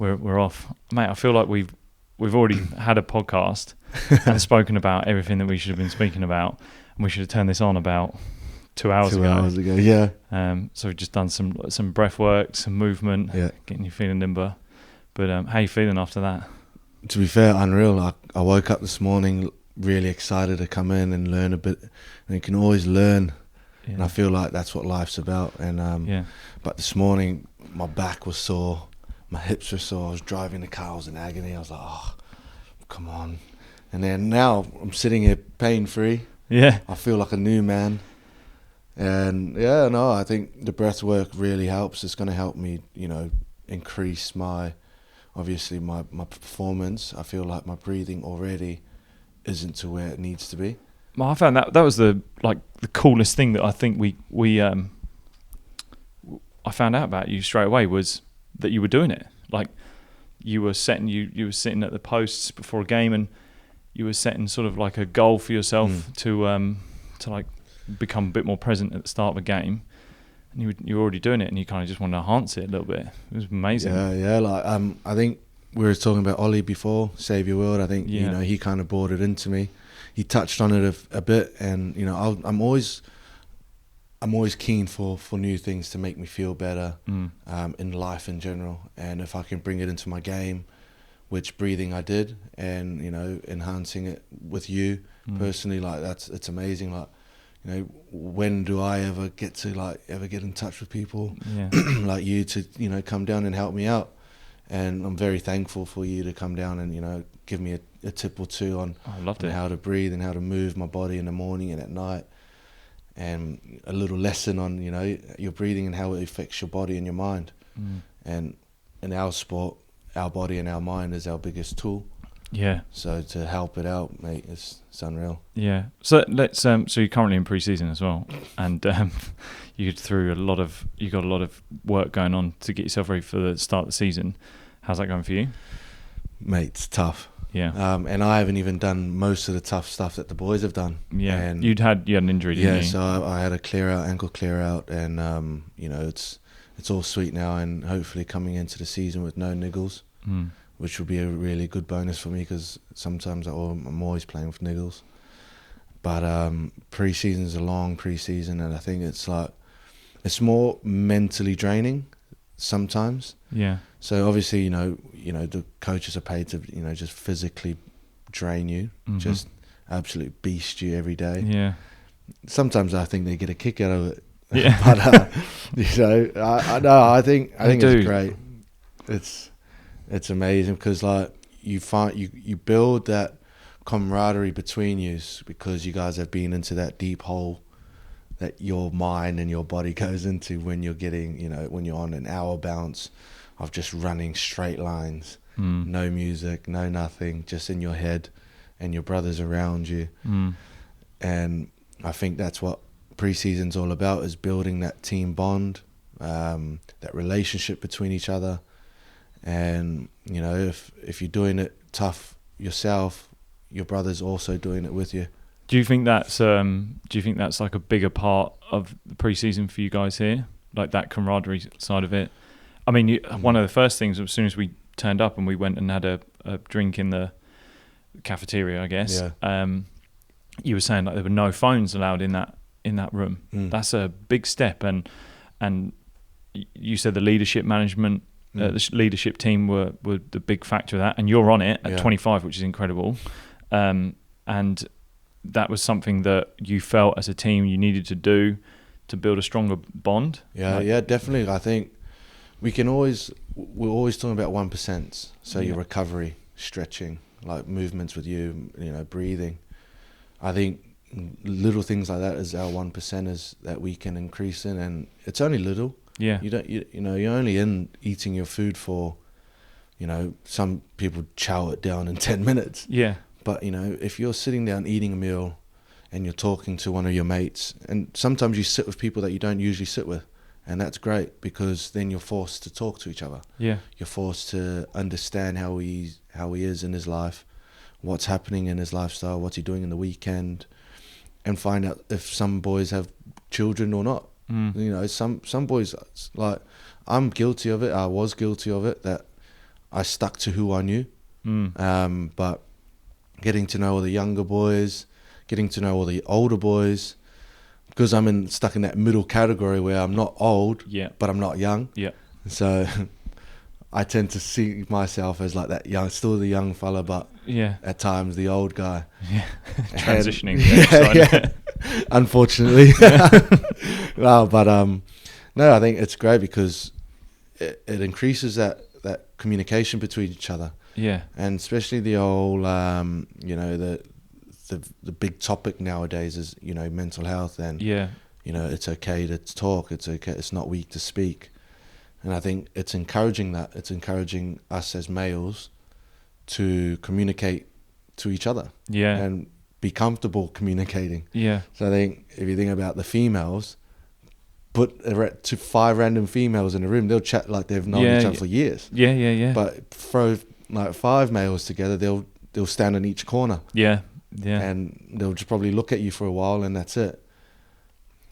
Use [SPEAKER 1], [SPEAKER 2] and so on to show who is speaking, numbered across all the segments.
[SPEAKER 1] We're off, mate. I feel like we've already had a podcast and spoken about everything that we should have been speaking about, and we should have turned this on about 2 hours ago.
[SPEAKER 2] 2 hours ago, yeah.
[SPEAKER 1] So we've just done some breath work, some movement, getting you feeling limber. But how you feeling after that?
[SPEAKER 2] To be fair, unreal. I woke up this morning really excited to come in and learn a bit, and you can always learn.
[SPEAKER 1] Yeah.
[SPEAKER 2] And I feel like that's what life's about. And but this morning my back was sore, my hips were sore. I was driving the car, I was in agony. I was like, oh, come on. And then now I'm sitting here pain free.
[SPEAKER 1] Yeah.
[SPEAKER 2] I feel like a new man. And I think the breath work really helps. It's going to help me, increase my performance. I feel like my breathing already isn't to where it needs to be.
[SPEAKER 1] Well, I found that was the coolest thing that I think I found out about you straight away was that you were doing it. Like you were setting, you were sitting at the posts before a game, and you were setting sort of like a goal for yourself to like become a bit more present at the start of a game. And you were already doing it, and you kind of just want to enhance it a little bit. It was amazing.
[SPEAKER 2] Yeah. Like I think we were talking about Ollie before, Save Your World. I think he kind of brought it into me. He touched on it a bit, and I'm always keen for new things to make me feel better in life in general. And if I can bring it into my game, which breathing I did, and enhancing it with you personally, like it's amazing. Like when do I ever get in touch with people like you to come down and help me out? And I'm very thankful for you to come down and give me a tip or two on how to breathe and how to move my body in the morning and at night, and a little lesson on your breathing and how it affects your body and your mind. And in our sport, our body and our mind is our biggest tool. Yeah. So to help it out, mate, it's unreal.
[SPEAKER 1] Yeah. So let's. So you're currently in pre-season as well, and you got a lot of work going on to get yourself ready for the start of the season. How's that going for you?
[SPEAKER 2] Mate, it's tough.
[SPEAKER 1] Yeah.
[SPEAKER 2] And I haven't even done most of the tough stuff that the boys have done.
[SPEAKER 1] Yeah.
[SPEAKER 2] And
[SPEAKER 1] you had an injury, didn't you?
[SPEAKER 2] Yeah. So I had a ankle clear out, and it's all sweet now, and hopefully coming into the season with no niggles. Which will be a really good bonus for me, because sometimes I'm always playing with niggles. But pre-season is a long pre-season, and I think it's more mentally draining sometimes.
[SPEAKER 1] Yeah.
[SPEAKER 2] So obviously, the coaches are paid to just physically drain you, just absolutely beast you every day.
[SPEAKER 1] Yeah.
[SPEAKER 2] Sometimes I think they get a kick out of it.
[SPEAKER 1] Yeah.
[SPEAKER 2] But I think it's great. It's amazing, because like you build that camaraderie between you, because you guys have been into that deep hole that your mind and your body goes into when you're getting when you're on an hour bounce of just running straight lines, no music, no nothing, just in your head, and your brothers around you. And I think that's what pre-season's all about, is building that team bond, that relationship between each other. And if you're doing it tough yourself, your brother's also doing it with you.
[SPEAKER 1] Do you think that's like a bigger part of the pre-season for you guys here, like that camaraderie side of it? I mean, one of the first things, as soon as we turned up and we went and had a drink in the cafeteria, I guess, you were saying like there were no phones allowed in that room. That's a big step, and you said the leadership management. The leadership team were the big factor of that, and you're on it at 25, which is incredible. And that was something that you felt as a team you needed to do to build a stronger bond.
[SPEAKER 2] Yeah, definitely. I think we're always talking about 1%. So your recovery, stretching, like movements with you, breathing. I think little things like that is our 1%ers that we can increase in, and it's only little. Yeah, you're only in eating your food for, some people chow it down in 10 minutes. Yeah. But if you're sitting down eating a meal, and you're talking to one of your mates, and sometimes you sit with people that you don't usually sit with, and that's great, because then you're forced to talk to each other. Yeah. You're forced to understand how he is in his life, what's happening in his lifestyle, what's he doing in the weekend, and find out if some boys have children or not. Some boys, like, I'm guilty of it. I was guilty of it, that I stuck to who I knew. But getting to know all the younger boys, getting to know all the older boys, because I'm stuck in that middle category where I'm not old, but I'm not young.
[SPEAKER 1] Yeah.
[SPEAKER 2] So I tend to see myself as like that young, still the young fella, but at times the old guy.
[SPEAKER 1] Yeah. Transitioning.
[SPEAKER 2] Unfortunately. No, but no, I think it's great because it increases that communication between each other.
[SPEAKER 1] Yeah.
[SPEAKER 2] And especially the old, you know, the big topic nowadays is, you know, mental health, and you know, it's okay to talk, it's okay, it's not weak to speak. And I think it's encouraging us as males to communicate to each other and be comfortable communicating. So I think if you think about the females, put 5 random females in a room, they'll chat like they've known each other for years. But throw like 5 males together, they'll stand in each corner. And they'll just probably look at you for a while, and that's it.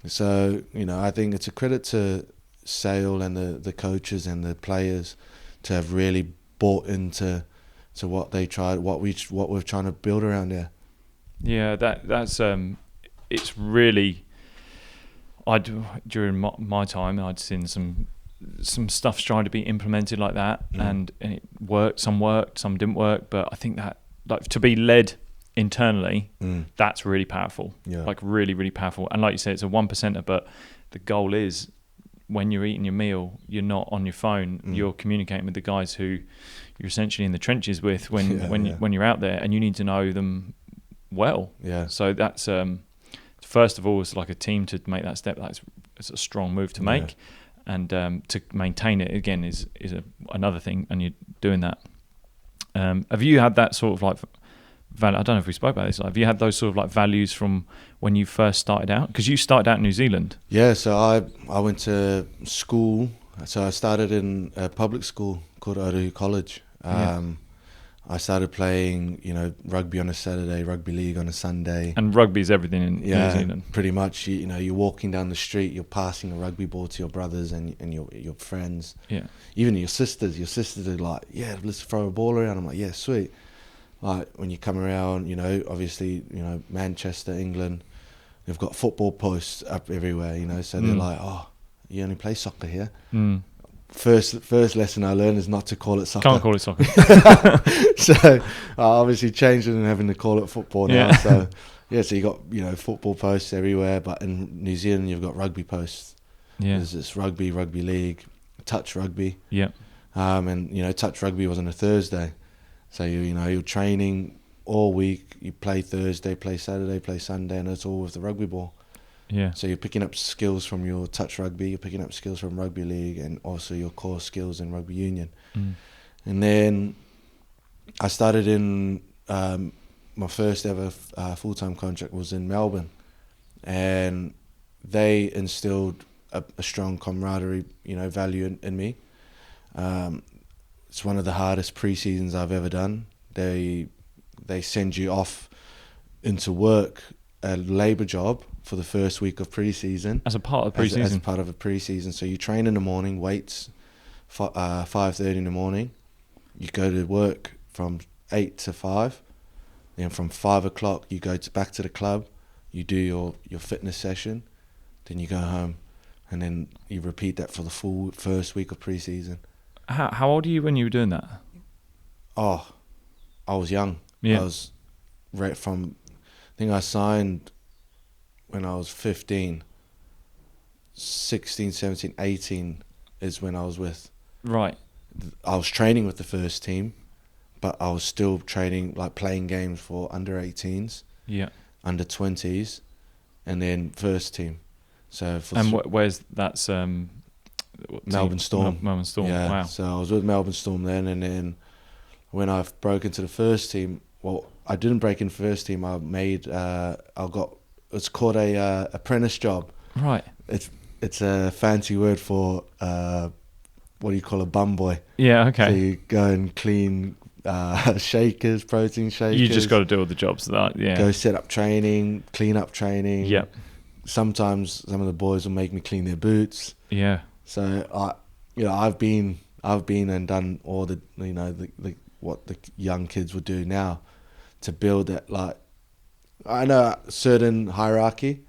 [SPEAKER 2] So, you know, I think it's a credit to Sale and the coaches and the players to have really bought into what they tried, what we're trying to build around there. Yeah,
[SPEAKER 1] that's it's really. During my time, I'd seen some stuff trying to be implemented like that, and it worked. Some didn't work. But I think that, like, to be led internally, that's really powerful. Like really, really powerful. And like you say, it's a 1%er, but the goal is when you're eating your meal, you're not on your phone. You're communicating with the guys who you're essentially in the trenches with when you're out there, and you need to know them well. So that's first of all, it's like a team to make that step. It's a strong move to make, and to maintain it again is another thing. And you're doing that. Have you had that sort of like I don't know if we spoke about this. Have you had those sort of like values from when you first started out? Because you started out in New Zealand.
[SPEAKER 2] Yeah, so I went to school. So I started in a public school called Otahu College. I started playing, you know, rugby on a Saturday, rugby league on a Sunday.
[SPEAKER 1] And rugby is everything in New Zealand.
[SPEAKER 2] Pretty much. You know, you're walking down the street, you're passing a rugby ball to your brothers and your friends. Even your sisters. Your sisters are like, yeah, let's throw a ball around. I'm like, yeah, sweet. Like when you come around, you know, obviously, you know, Manchester, England, they've got football posts up everywhere, you know, so they're like, oh, you only play soccer here? First lesson I learned is not to call it soccer.
[SPEAKER 1] Can't call it soccer.
[SPEAKER 2] So I obviously changed it and having to call it football now. So so you got, you know, football posts everywhere, but in New Zealand you've got rugby posts. There's this rugby league, touch rugby. And you know, touch rugby was on a Thursday. So you're training all week. You play Thursday, play Saturday, play Sunday, and it's all with the rugby ball. So you're picking up skills from your touch rugby, you're picking up skills from rugby league, and also your core skills in rugby union. And then I started in my first ever full-time contract was in Melbourne, and they instilled a strong camaraderie, you know, value in me. It's one of the hardest pre-seasons I've ever done. They send you off into work, a labour job, for the first week of pre-season.
[SPEAKER 1] As a part of pre-season?
[SPEAKER 2] As part of a pre-season. So you train in the morning, weights, 5:30 in the morning. You go to work from 8 to 5. Then from 5 o'clock, you go back to the club. You do your fitness session. Then you go home. And then you repeat that for the full first week of pre-season.
[SPEAKER 1] How old are you when you were doing that?
[SPEAKER 2] Oh, I was young. I was I think I signed when I was 15. 16, 17, 18 is when I was with.
[SPEAKER 1] Right.
[SPEAKER 2] I was training with the first team, but I was still training, like playing games for under 18s, under 20s, and then first team. So
[SPEAKER 1] where's that's
[SPEAKER 2] Melbourne Storm.
[SPEAKER 1] Melbourne Storm.
[SPEAKER 2] Yeah.
[SPEAKER 1] Wow.
[SPEAKER 2] So I was with Melbourne Storm then, and then when I broke into the first team, well, I didn't break in first team. It's called a apprentice job.
[SPEAKER 1] Right.
[SPEAKER 2] It's a fancy word for what do you call a bum boy?
[SPEAKER 1] Yeah. Okay.
[SPEAKER 2] So you go and clean shakers, protein shakers.
[SPEAKER 1] You just got to do all the jobs that. Yeah.
[SPEAKER 2] Go set up training, clean up training.
[SPEAKER 1] Yeah. Sometimes
[SPEAKER 2] some of the boys will make me clean their boots.
[SPEAKER 1] Yeah.
[SPEAKER 2] So I've been I've been and done all the what the young kids would do now to build that, like, I know a certain hierarchy,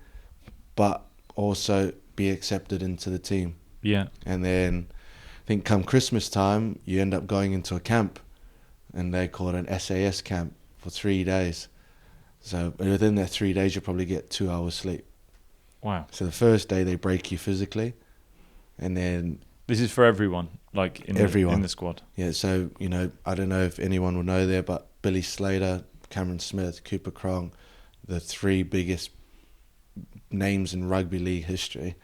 [SPEAKER 2] but also be accepted into the team.
[SPEAKER 1] Yeah.
[SPEAKER 2] And then I think come Christmas time, you end up going into a camp, and they call it an SAS camp for 3 days. So within that 3 days, you'll probably get 2 hours sleep.
[SPEAKER 1] Wow.
[SPEAKER 2] So the first day they break you physically, and then
[SPEAKER 1] This is for everyone, like
[SPEAKER 2] everyone
[SPEAKER 1] in the squad.
[SPEAKER 2] Yeah. So I don't know if anyone will know there, but Billy Slater, Cameron Smith, Cooper Crong, the 3 biggest names in rugby league history,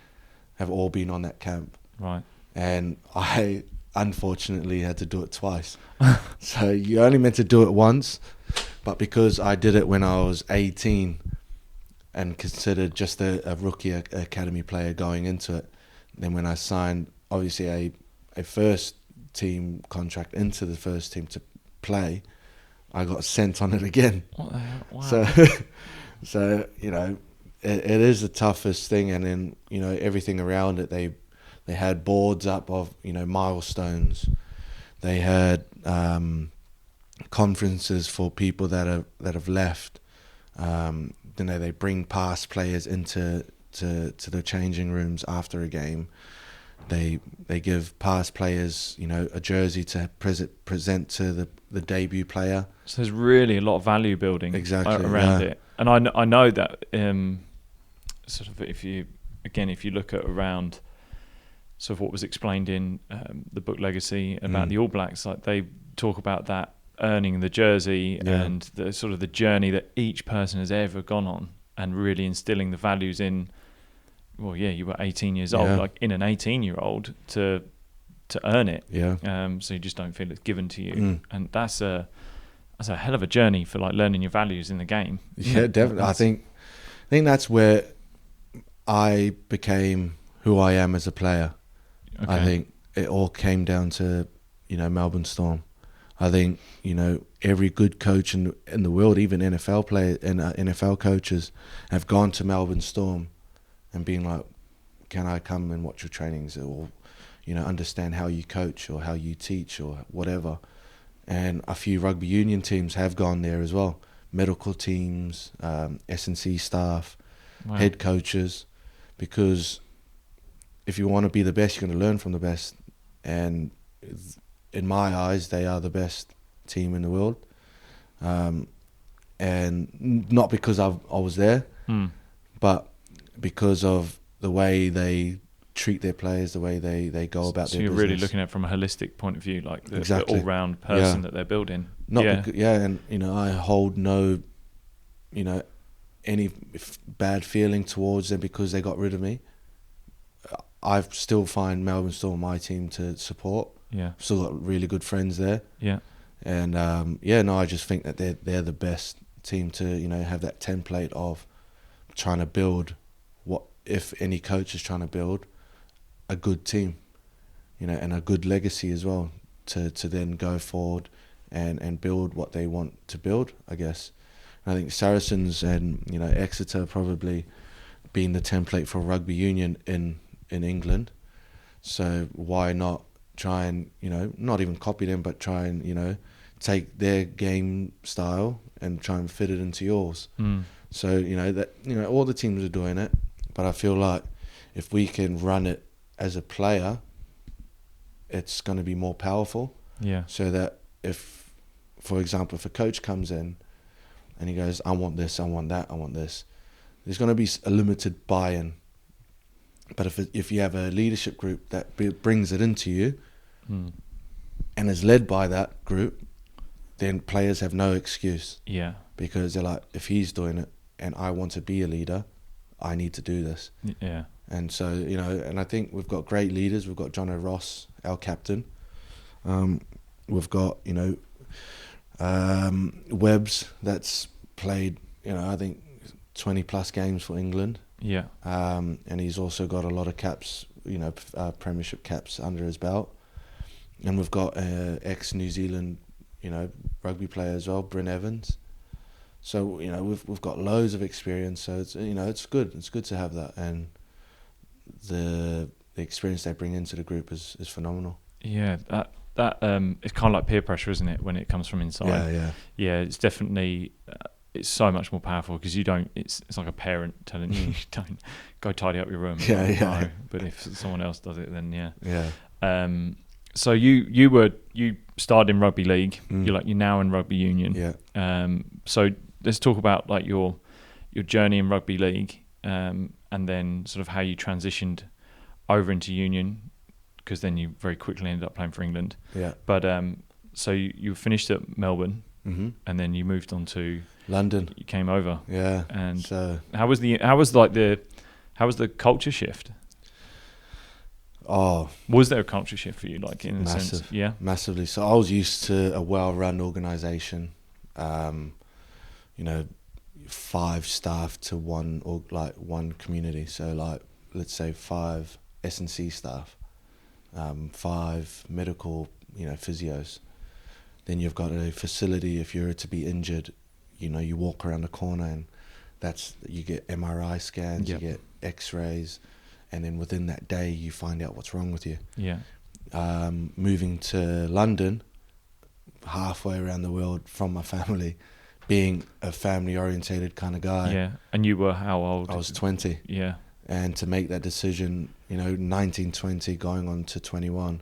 [SPEAKER 2] have all been on that camp.
[SPEAKER 1] Right.
[SPEAKER 2] And I unfortunately had to do it twice. So you're only meant to do it once, but because I did it when I was 18 and considered just a rookie academy player going into it, then when I signed obviously a first team contract into the first team to play, I got sent on it again.
[SPEAKER 1] What the hell? Wow.
[SPEAKER 2] So it is the toughest thing. And then everything around it, they had boards up of milestones. They had conferences for people that have left. They bring past players into the changing rooms after a game. They give past players a jersey to present to the debut player.
[SPEAKER 1] So there's really a lot of value building around it. And I know that sort of if you look at around sort of what was explained in the book Legacy about the All Blacks, like they talk about that earning the jersey and the sort of the journey that each person has ever gone on, and really instilling the values in. Well, yeah, you were 18 years old, like in an 18-year-old to earn it.
[SPEAKER 2] Yeah.
[SPEAKER 1] So you just don't feel it's given to you, and that's a hell of a journey for like learning your values in the game.
[SPEAKER 2] Yeah, definitely. I think that's where I became who I am as a player. Okay. I think it all came down to Melbourne Storm. I think every good coach in the world, even NFL players and NFL coaches, have gone to Melbourne Storm and being like, can I come and watch your trainings, or understand how you coach or how you teach or whatever. And a few rugby union teams have gone there as well, medical teams, S&C staff, head coaches, because if you want to be the best, you're going to learn from the best. And in my eyes, they are the best team in the world. And not because I was there, but because of the way they treat their players, the way they go about their business. So you're really
[SPEAKER 1] looking at it from a holistic point of view, like the all-round person that they're building.
[SPEAKER 2] And I hold no, any bad feeling towards them because they got rid of me. I still find Melbourne Storm my team to support. Yeah, still got really good friends there. Yeah, and I just think that they're the best team to have that template of trying to build. What if any coach is trying to build a good team, and a good legacy as well to then go forward and build what they want to build, I guess. And I think Saracens and Exeter probably being the template for rugby union in England. So why not try and not even copy them, but try and take their game style and try and fit it into yours. So all the teams are doing it. But I feel like if we can run it as a player, it's going to be more powerful. Yeah. So that if, for example, if a coach comes in and he goes, I want this, I want that, I want this, there's going to be a limited buy-in. But if you have a leadership group that brings it into you and is led by that group, then players have no excuse. Yeah. Because they're like, if he's doing it and I want to be a leader, I need to do this. Yeah. And so, and I think we've got great leaders. We've got John O'Ross, our captain. We've got, Webbs that's played, I think 20 plus games for England. Yeah. And he's also got a lot of caps, premiership caps under his belt. And we've got ex-New Zealand, rugby player as well, Bryn Evans. So we've got loads of experience. So it's it's good. It's good to have that, and the experience they bring into the group is phenomenal.
[SPEAKER 1] Yeah, that it's kind of like peer pressure, isn't it? When it comes from inside. Yeah. It's definitely it's so much more powerful because you don't. It's like a parent telling you don't go tidy up your room. No. But if someone else does it, then yeah. So you started in rugby league. You're now in rugby union.
[SPEAKER 2] Yeah.
[SPEAKER 1] So let's talk about like your journey in rugby league, and then sort of how you transitioned over into union, because then you very quickly ended up playing for England.
[SPEAKER 2] Yeah.
[SPEAKER 1] But so you finished at Melbourne, and then you moved on to
[SPEAKER 2] London.
[SPEAKER 1] You came over.
[SPEAKER 2] Yeah.
[SPEAKER 1] And
[SPEAKER 2] so
[SPEAKER 1] how was the culture shift?
[SPEAKER 2] Oh,
[SPEAKER 1] was there a culture shift for you, like in a sense? Yeah,
[SPEAKER 2] massively. So I was used to a well-run organisation. 5 staff to one, or like one community. So like, let's say 5 S&C staff, 5 medical, physios. Then you've got a facility. If you're to be injured, you walk around the corner and you get MRI scans, You get X-rays, and then within that day you find out what's wrong with you.
[SPEAKER 1] Yeah.
[SPEAKER 2] Moving to London, halfway around the world from my family, being a family-orientated kind of guy.
[SPEAKER 1] Yeah. And you were how old?
[SPEAKER 2] I was 20.
[SPEAKER 1] Yeah.
[SPEAKER 2] And to make that decision, 19, 20, going on to 21,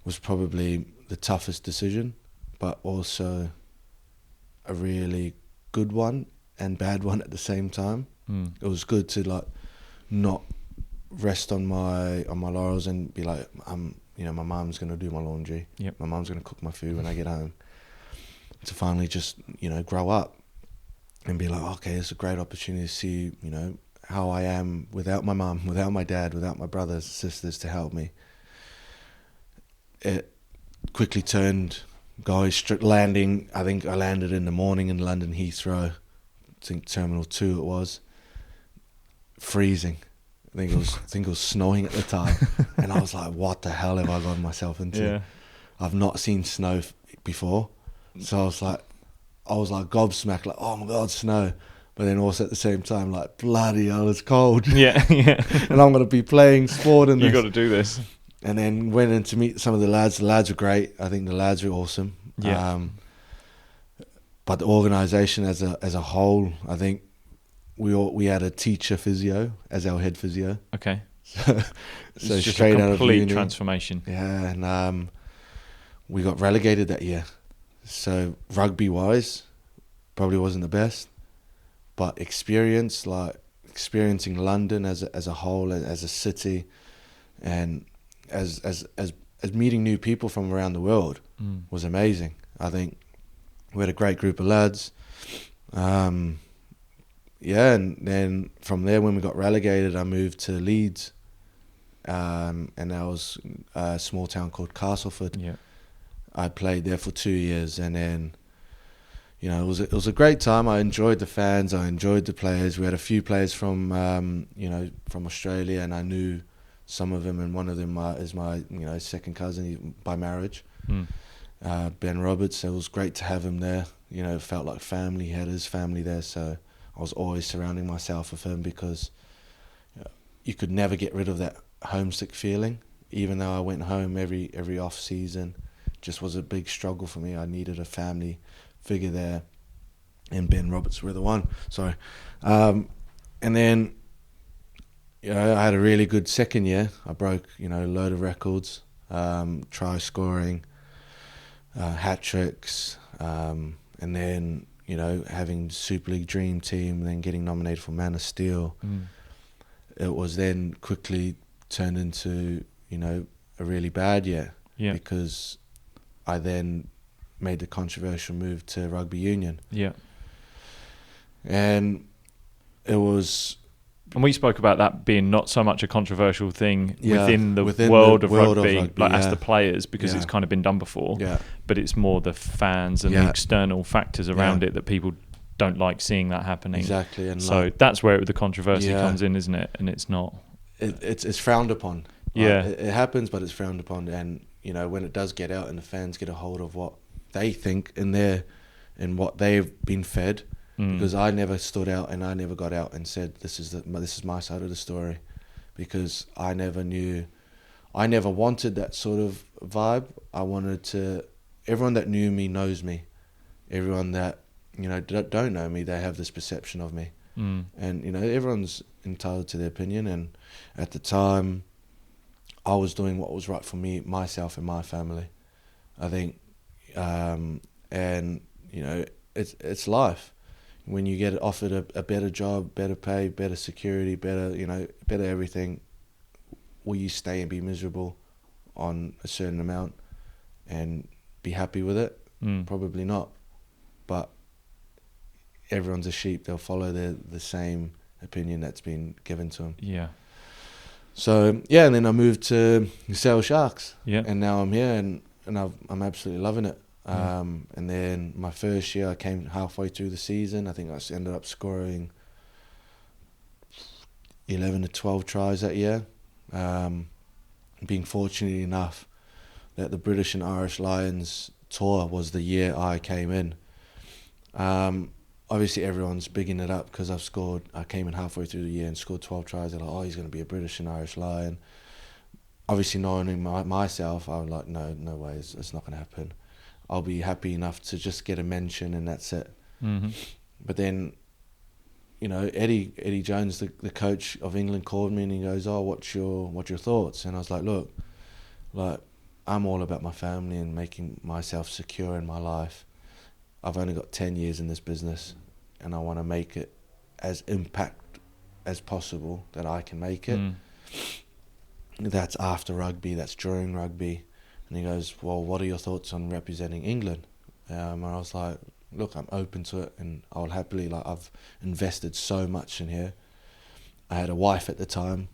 [SPEAKER 2] was probably the toughest decision, but also a really good one and bad one at the same time. It was good to not rest on my laurels and be like, my mum's gonna do my laundry.
[SPEAKER 1] Yep.
[SPEAKER 2] My mum's gonna cook my food when I get home. To finally just grow up and be like, okay, it's a great opportunity to see how I am without my mum, without my dad, without my brothers, sisters to help me. It quickly turned, landing. I think I landed in the morning in London Heathrow. I think Terminal 2 it was. Freezing. I think it was snowing at the time. And I was like, what the hell have I gotten myself into?
[SPEAKER 1] Yeah.
[SPEAKER 2] I've not seen snow before. So I was like gobsmacked, like, oh my God, snow. But then also at the same time, like, bloody hell, it's cold.
[SPEAKER 1] Yeah.
[SPEAKER 2] And I'm going to be playing sport in this.
[SPEAKER 1] You got to do this.
[SPEAKER 2] And then went in to meet some of the lads. The lads were great. I think the lads were awesome.
[SPEAKER 1] Yeah.
[SPEAKER 2] But the organisation as a whole, I think we had a teacher physio as our head physio.
[SPEAKER 1] Okay.
[SPEAKER 2] So
[SPEAKER 1] just
[SPEAKER 2] straight
[SPEAKER 1] a
[SPEAKER 2] out of
[SPEAKER 1] complete
[SPEAKER 2] uni.
[SPEAKER 1] transformation.
[SPEAKER 2] Yeah, and we got relegated that year. So rugby wise, probably wasn't the best, but experiencing London as a whole, as a city, and as meeting new people from around the world was amazing. I think we had a great group of lads. And then from there, when we got relegated, I moved to Leeds, and that was a small town called Castleford.
[SPEAKER 1] Yeah.
[SPEAKER 2] I played there for 2 years, and then, it was a great time. I enjoyed the fans. I enjoyed the players. We had a few players from from Australia, and I knew some of them, and one of them is my second cousin by marriage, Ben Roberts. So it was great to have him there. It felt like family. He had his family there, so I was always surrounding myself with him, because you could never get rid of that homesick feeling. Even though I went home every off season, just was a big struggle for me. I needed a family figure there, and Ben Roberts were the one. Sorry. And then I had a really good second year. I broke a load of records, try scoring, hat tricks, and then having Super League Dream Team, then getting nominated for Man of Steel. It was then quickly turned into a really bad year, because I then made the controversial move to rugby union. Yeah. And it was...
[SPEAKER 1] And we spoke about that being not so much a controversial thing within the world of rugby, as the players, because it's kind of been done before. Yeah. But it's more the fans and the external factors around it that people don't like seeing that happening.
[SPEAKER 2] Exactly. And
[SPEAKER 1] so that's where the controversy comes in, isn't it? And it's not...
[SPEAKER 2] It's frowned upon. It happens, but it's frowned upon. And, when it does get out and the fans get a hold of what they think and what they've been fed... Because I never stood out and I never got out and said this is my side of the story, because I never knew I never wanted that sort of vibe. I wanted to. Everyone that knew me knows me. Everyone that don't know me, they have this perception of me. And everyone's entitled to their opinion. And at the time, I was doing what was right for me, myself, and my family. I think, and it's life. When you get offered a better job, better pay, better security, better everything, will you stay and be miserable on a certain amount and be happy with it? Probably not. But everyone's a sheep. They'll follow the same opinion that's been given to them.
[SPEAKER 1] Yeah.
[SPEAKER 2] So, and then I moved to Sale Sharks.
[SPEAKER 1] Yeah.
[SPEAKER 2] And now I'm here and I'm absolutely loving it. And then my first year, I came halfway through the season. I think I ended up scoring 11 to 12 tries that year. Being fortunate enough that the British and Irish Lions tour was the year I came in. Obviously, everyone's bigging it up because I came in halfway through the year and scored 12 tries. They're like, oh, he's going to be a British and Irish Lion. Obviously, knowing myself, I was like, no way, it's not going to happen. I'll be happy enough to just get a mention and that's it.
[SPEAKER 1] Mm-hmm.
[SPEAKER 2] But then, Eddie Jones, the coach of England, called me and he goes, oh, what's your thoughts? And I was like, look, I'm all about my family and making myself secure in my life. I've only got 10 years in this business and I want to make it as impact as possible that I can make it. That's after rugby, that's during rugby. And he goes, well, what are your thoughts on representing England? And I was like, look, I'm open to it and I'll happily, I've invested so much in here. I had a wife at the time,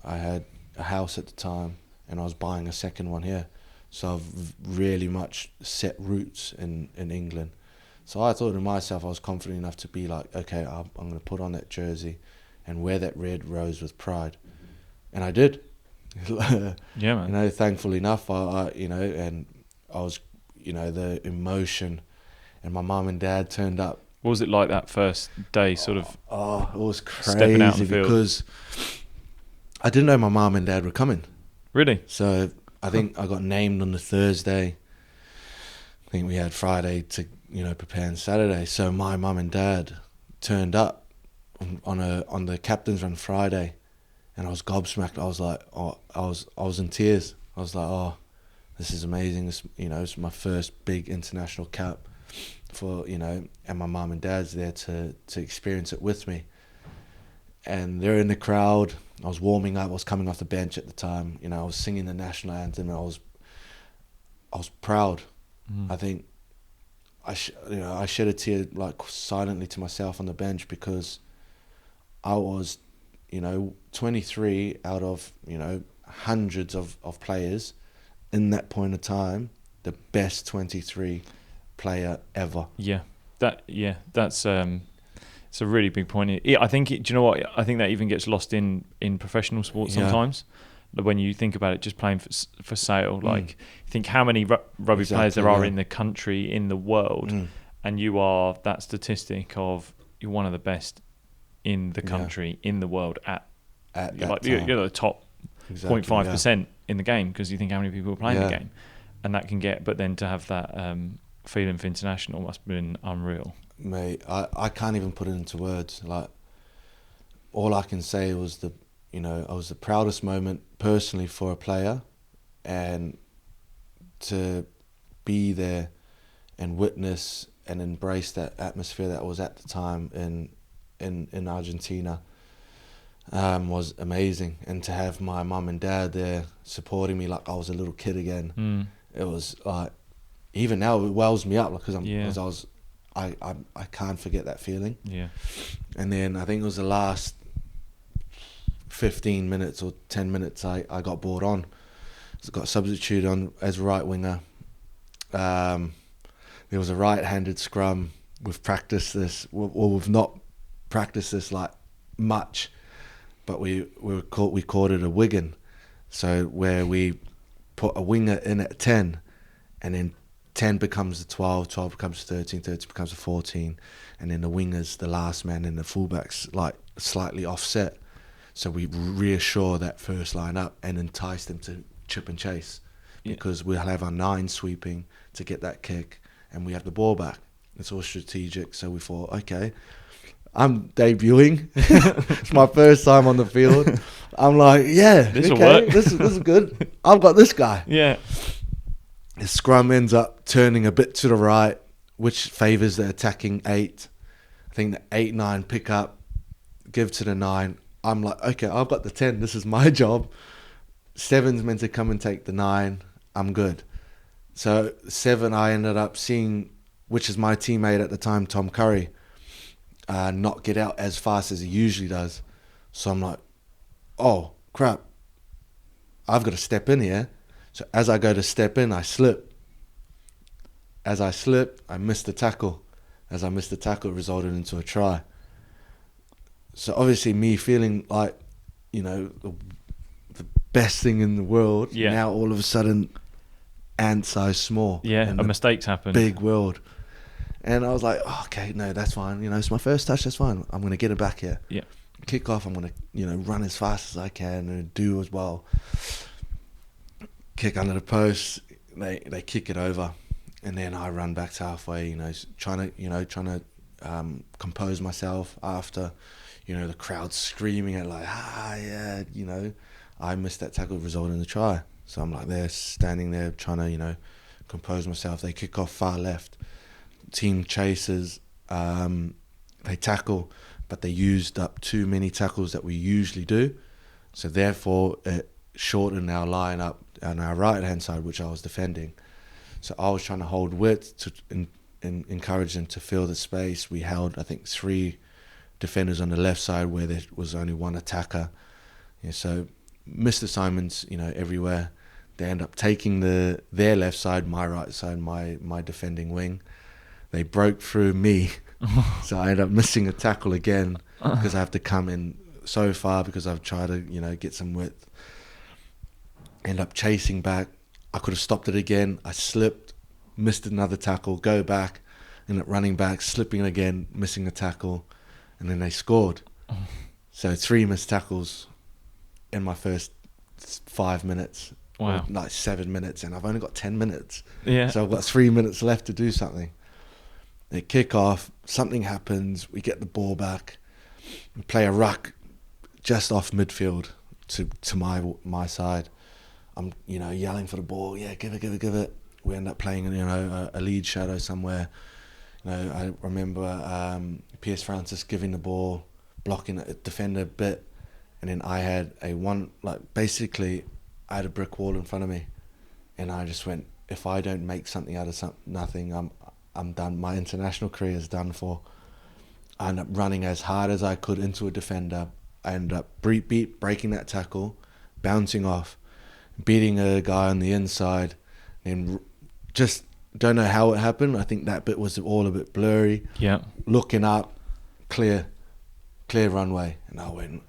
[SPEAKER 2] I had a house at the time, and I was buying a second one here. So I've really much set roots in England. So I thought to myself, I was confident enough to be like, okay, I'm going to put on that jersey and wear that red rose with pride. And I did.
[SPEAKER 1] Yeah, man.
[SPEAKER 2] Thankful enough, and I was, the emotion, and my mum and dad turned up.
[SPEAKER 1] What was it like that first day, sort of?
[SPEAKER 2] Oh, it was
[SPEAKER 1] stepping out
[SPEAKER 2] crazy
[SPEAKER 1] in the field?
[SPEAKER 2] Because I didn't know my mum and dad were coming.
[SPEAKER 1] Really?
[SPEAKER 2] So I think I got named on the Thursday. I think we had Friday to, prepare on Saturday. So my mum and dad turned up on the captain's run Friday. And I was gobsmacked. I was like, I was in tears. I was like, oh, this is amazing. This, it's my first big international cap for, and my mum and dad's there to experience it with me. And they're in the crowd. I was warming up. I was coming off the bench at the time. I was singing the national anthem. And I was proud. I think I shed a tear silently to myself on the bench because I was 23 out of, hundreds of players in that point of time, the best 23 player ever.
[SPEAKER 1] Yeah, that's it's a really big point. I think, do you know what? I think that even gets lost in professional sports sometimes. When you think about it, just playing for Sale, think how many rugby players there are in the country, in the world, and you are that statistic of you're one of the best in the country, in the world at that time. You're the top 0.5% in the game because you think how many people are playing the game, and that can get. But then to have that feeling for international must have been unreal.
[SPEAKER 2] Mate, I can't even put it into words. All I can say was I was the proudest moment personally for a player, and to be there and witness and embrace that atmosphere that was at the time in Argentina was amazing. And to have my mum and dad there supporting me like I was a little kid again, it was even now it wells me up because I can't forget that feeling. Yeah. And then I think it was the last 15 minutes or 10 minutes I got brought on. So got substituted on as right winger. There was a right-handed scrum. We've practiced this. We've not practiced this much, but we called it a Wigan. So where we put a winger in at 10, and then 10 becomes a 12, 12 becomes 13, 13 becomes a 14, and then the wingers, the last man, and the fullbacks slightly offset. So we reassure that first line up and entice them to chip and chase, because we'll have our 9 sweeping to get that kick, and we have the ball back. It's all strategic. So we thought, okay, I'm debuting. It's my first time on the field. I'm like, yeah,
[SPEAKER 1] This'll
[SPEAKER 2] okay,
[SPEAKER 1] work.
[SPEAKER 2] this is good. I've got this guy.
[SPEAKER 1] Yeah.
[SPEAKER 2] The scrum ends up turning a bit to the right, which favours the attacking 8. I think the 8-9 pick up, give to the 9. I'm like, okay, I've got the 10. This is my job. 7's meant to come and take the 9. I'm good. So 7, I ended up seeing, which is my teammate at the time, Tom Curry, not get out as fast as he usually does. So I'm like, oh, crap. I've got to step in here. So as I go to step in, I slip. As I slip, I missed the tackle. As I missed the tackle, it resulted into a try. So obviously me feeling like, you know, the best thing in the world, now all of a sudden ant-sized small.
[SPEAKER 1] Yeah, a mistake's happened.
[SPEAKER 2] Big world. And I was like, oh, okay, no, that's fine. You know, it's my first touch, that's fine. I'm going to get it back here.
[SPEAKER 1] Yeah.
[SPEAKER 2] Kick off, I'm going to, you know, run as fast as I can and do as well. Kick under the post, they kick it over. And then I run back to halfway, you know, trying to compose myself after, you know, the crowd screaming at like, yeah, you know. I missed that tackle, resulting in the try. So I'm like there, standing there, trying to, you know, compose myself. They kick off far left. Team chases, they tackle, but they used up too many tackles that we usually do. So therefore, it shortened our line up on our right-hand side, which I was defending. So I was trying to hold width to encourage them to fill the space. We held, I think, 3 defenders on the left side where there was only 1 attacker. Yeah, so missed assignments, you know, everywhere. They end up taking their left side, my right side, my defending wing. They broke through me, so I ended up missing a tackle again because I have to come in so far because I've tried to, you know, get some width. End up chasing back. I could have stopped it again. I slipped, missed another tackle, go back, end up running back, slipping again, missing a tackle, and then they scored. So 3 missed tackles in my first 5 minutes.
[SPEAKER 1] Wow.
[SPEAKER 2] Like 7 minutes, and I've only got 10 minutes.
[SPEAKER 1] Yeah.
[SPEAKER 2] So I've got 3 minutes left to do something. They kick off, something happens, we get the ball back, we play a ruck just off midfield to my side. I'm, you know, yelling for the ball, yeah, give it. We end up playing, you know, a lead shadow somewhere. You know, I remember Pierce Francis giving the ball, blocking a defender a bit, and then I had basically I had a brick wall in front of me, and I just went, if I don't make something out of nothing, I'm done. My international career is done for. I ended up running as hard as I could into a defender. I ended up breaking that tackle, bouncing off, beating a guy on the inside, and just don't know how it happened. I think that bit was all a bit blurry.
[SPEAKER 1] Yeah.
[SPEAKER 2] Looking up, clear runway, and I went,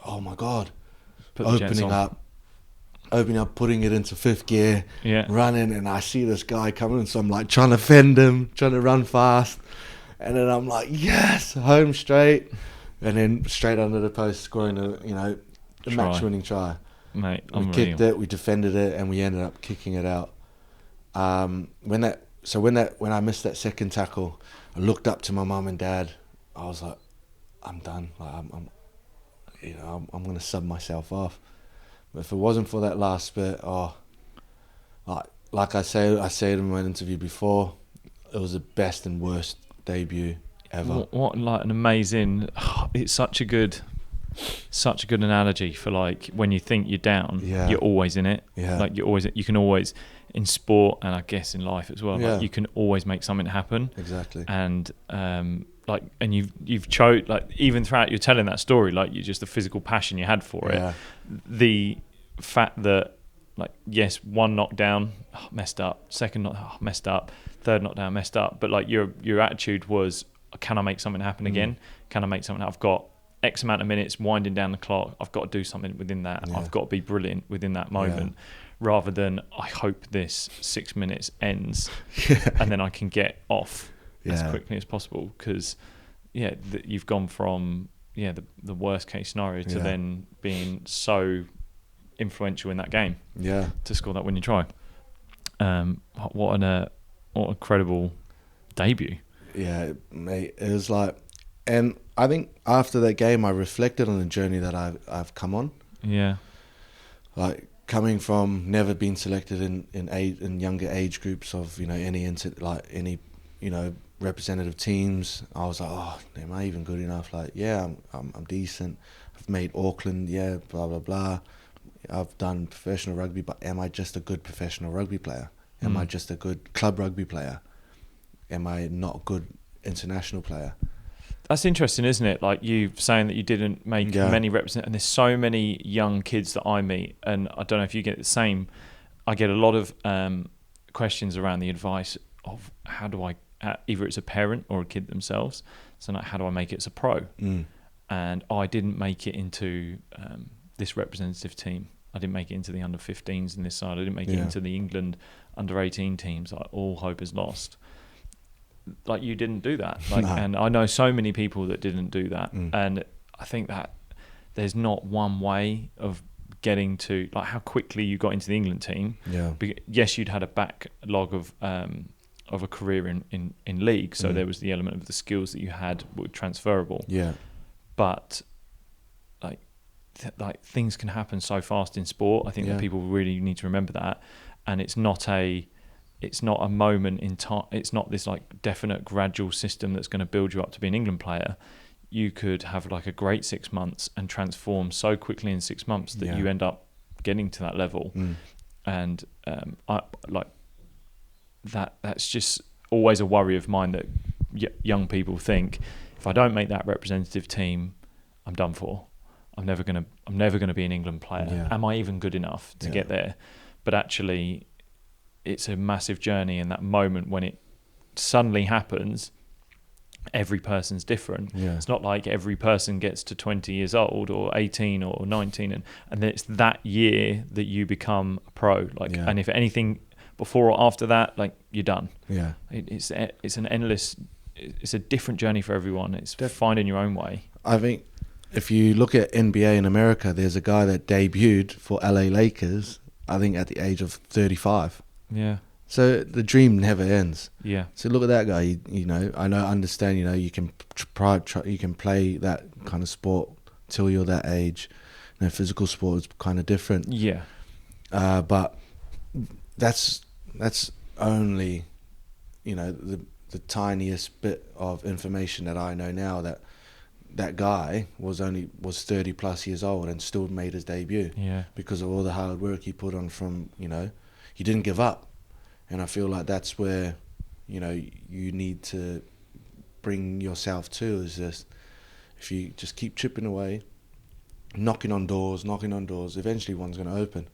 [SPEAKER 2] oh my God. Opening up, putting it into 5th gear, running, and I see this guy coming, so I'm like trying to fend him, trying to run fast, and then I'm like, yes, home straight, and then straight under the post, scoring the match-winning try.
[SPEAKER 1] Mate,
[SPEAKER 2] we kicked it, we defended it, and we ended up kicking it out. When I missed that second tackle, I looked up to my mum and dad. I was like, I'm done. Like, I'm going to sub myself off. But if it wasn't for that last bit, like I said in my interview before, it was the best and worst debut ever.
[SPEAKER 1] What like an amazing! It's such a good analogy for like when you think you're down, you're always in it.
[SPEAKER 2] Yeah.
[SPEAKER 1] Like you can always in sport, and I guess in life as well. Like you can always make something happen.
[SPEAKER 2] Exactly.
[SPEAKER 1] And and you've choked, like even throughout you're telling that story, like you just the physical passion you had for it. The fact that like yes, 1 knockdown, messed up, second messed up, third knockdown, messed up, but like your attitude was, can I make something happen again? Can I make something? I've got X amount of minutes winding down the clock. I've got to do something within that. I've got to be brilliant within that moment, rather than I hope this 6 minutes ends and then I can get off as quickly as possible. Because you've gone from the worst case scenario to then being so influential in that game.
[SPEAKER 2] Yeah.
[SPEAKER 1] To score that winning try. What an incredible debut.
[SPEAKER 2] Yeah, mate. It was like, and I think after that game, I reflected on the journey that I've come on.
[SPEAKER 1] Yeah.
[SPEAKER 2] Like coming from never being selected in younger age groups of any representative teams. I was like, oh, am I even good enough? Like, yeah, I'm decent. I've made Auckland. Yeah, blah blah blah. I've done professional rugby, but am I just a good professional rugby player? Am I just a good club rugby player? Am I not a good international player?
[SPEAKER 1] That's interesting, isn't it? Like you saying that you didn't make many and there's so many young kids that I meet, and I don't know if you get the same. I get a lot of questions around the advice of how do I, either it's a parent or a kid themselves, so like how do I make it as a pro? And I didn't make it into this representative team. I didn't make it into the under 15s in this side. I didn't make it into the England under 18 teams. Like all hope is lost. Like you didn't do that. Like, no. And I know so many people that didn't do that. And I think that there's not one way of getting to like how quickly you got into the England team. Yeah. Yes, you'd had a backlog of a career in league, so there was the element of the skills that you had were transferable. Yeah. But like things can happen so fast in sport. I think that people really need to remember that, and it's not a moment in time. It's not this like definite gradual system that's going to build you up to be an England player. You could have like a great 6 months and transform so quickly in 6 months that you end up getting to that level. And I like that's just always a worry of mine that young people think, if I don't make that representative team, I'm done for. I'm never gonna be an England player. Yeah. Am I even good enough to get there? But actually, it's a massive journey, and that moment when it suddenly happens, every person's different. Yeah. It's not like every person gets to 20 years old or 18 or 19, and then it's that year that you become a pro. Like, and if anything before or after that, like you're done. Yeah, it's an endless. It's a different journey for everyone. It's finding your own way.
[SPEAKER 2] I think if you look at NBA in America, there's a guy that debuted for LA Lakers, I think at the age of 35. Yeah. So the dream never ends. Yeah. So look at that guy. I understand. You can you can play that kind of sport till you're that age. Physical sport is kind of different. Yeah. But that's only, the tiniest bit of information that I know now, that guy was 30 plus years old and still made his debut. Yeah. Because of all the hard work he put on from, he didn't give up. And I feel like that's where, you need to bring yourself to, is just, if you just keep chipping away, knocking on doors, eventually one's going to open.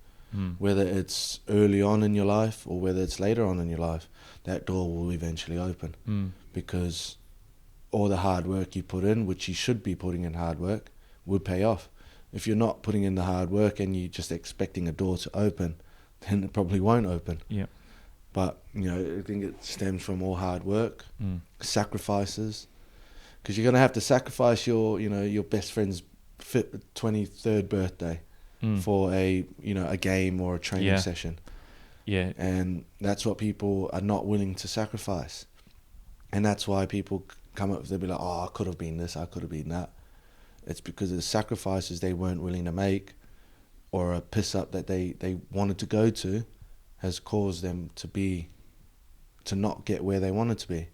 [SPEAKER 2] Whether it's early on in your life or whether it's later on in your life, that door will eventually open. Because all the hard work you put in, which you should be putting in hard work, would pay off. If you're not putting in the hard work and you're just expecting a door to open, then it probably won't open. Yeah. But, I think it stems from all hard work, sacrifices, because you're going to have to sacrifice your best friend's 23rd birthday for a game or a training session. Yeah. And that's what people are not willing to sacrifice. And that's why people come up, they'll be like, oh, I could have been this, I could have been that. It's because of the sacrifices they weren't willing to make, or a piss up that they wanted to go to has caused them to not get where they wanted to be.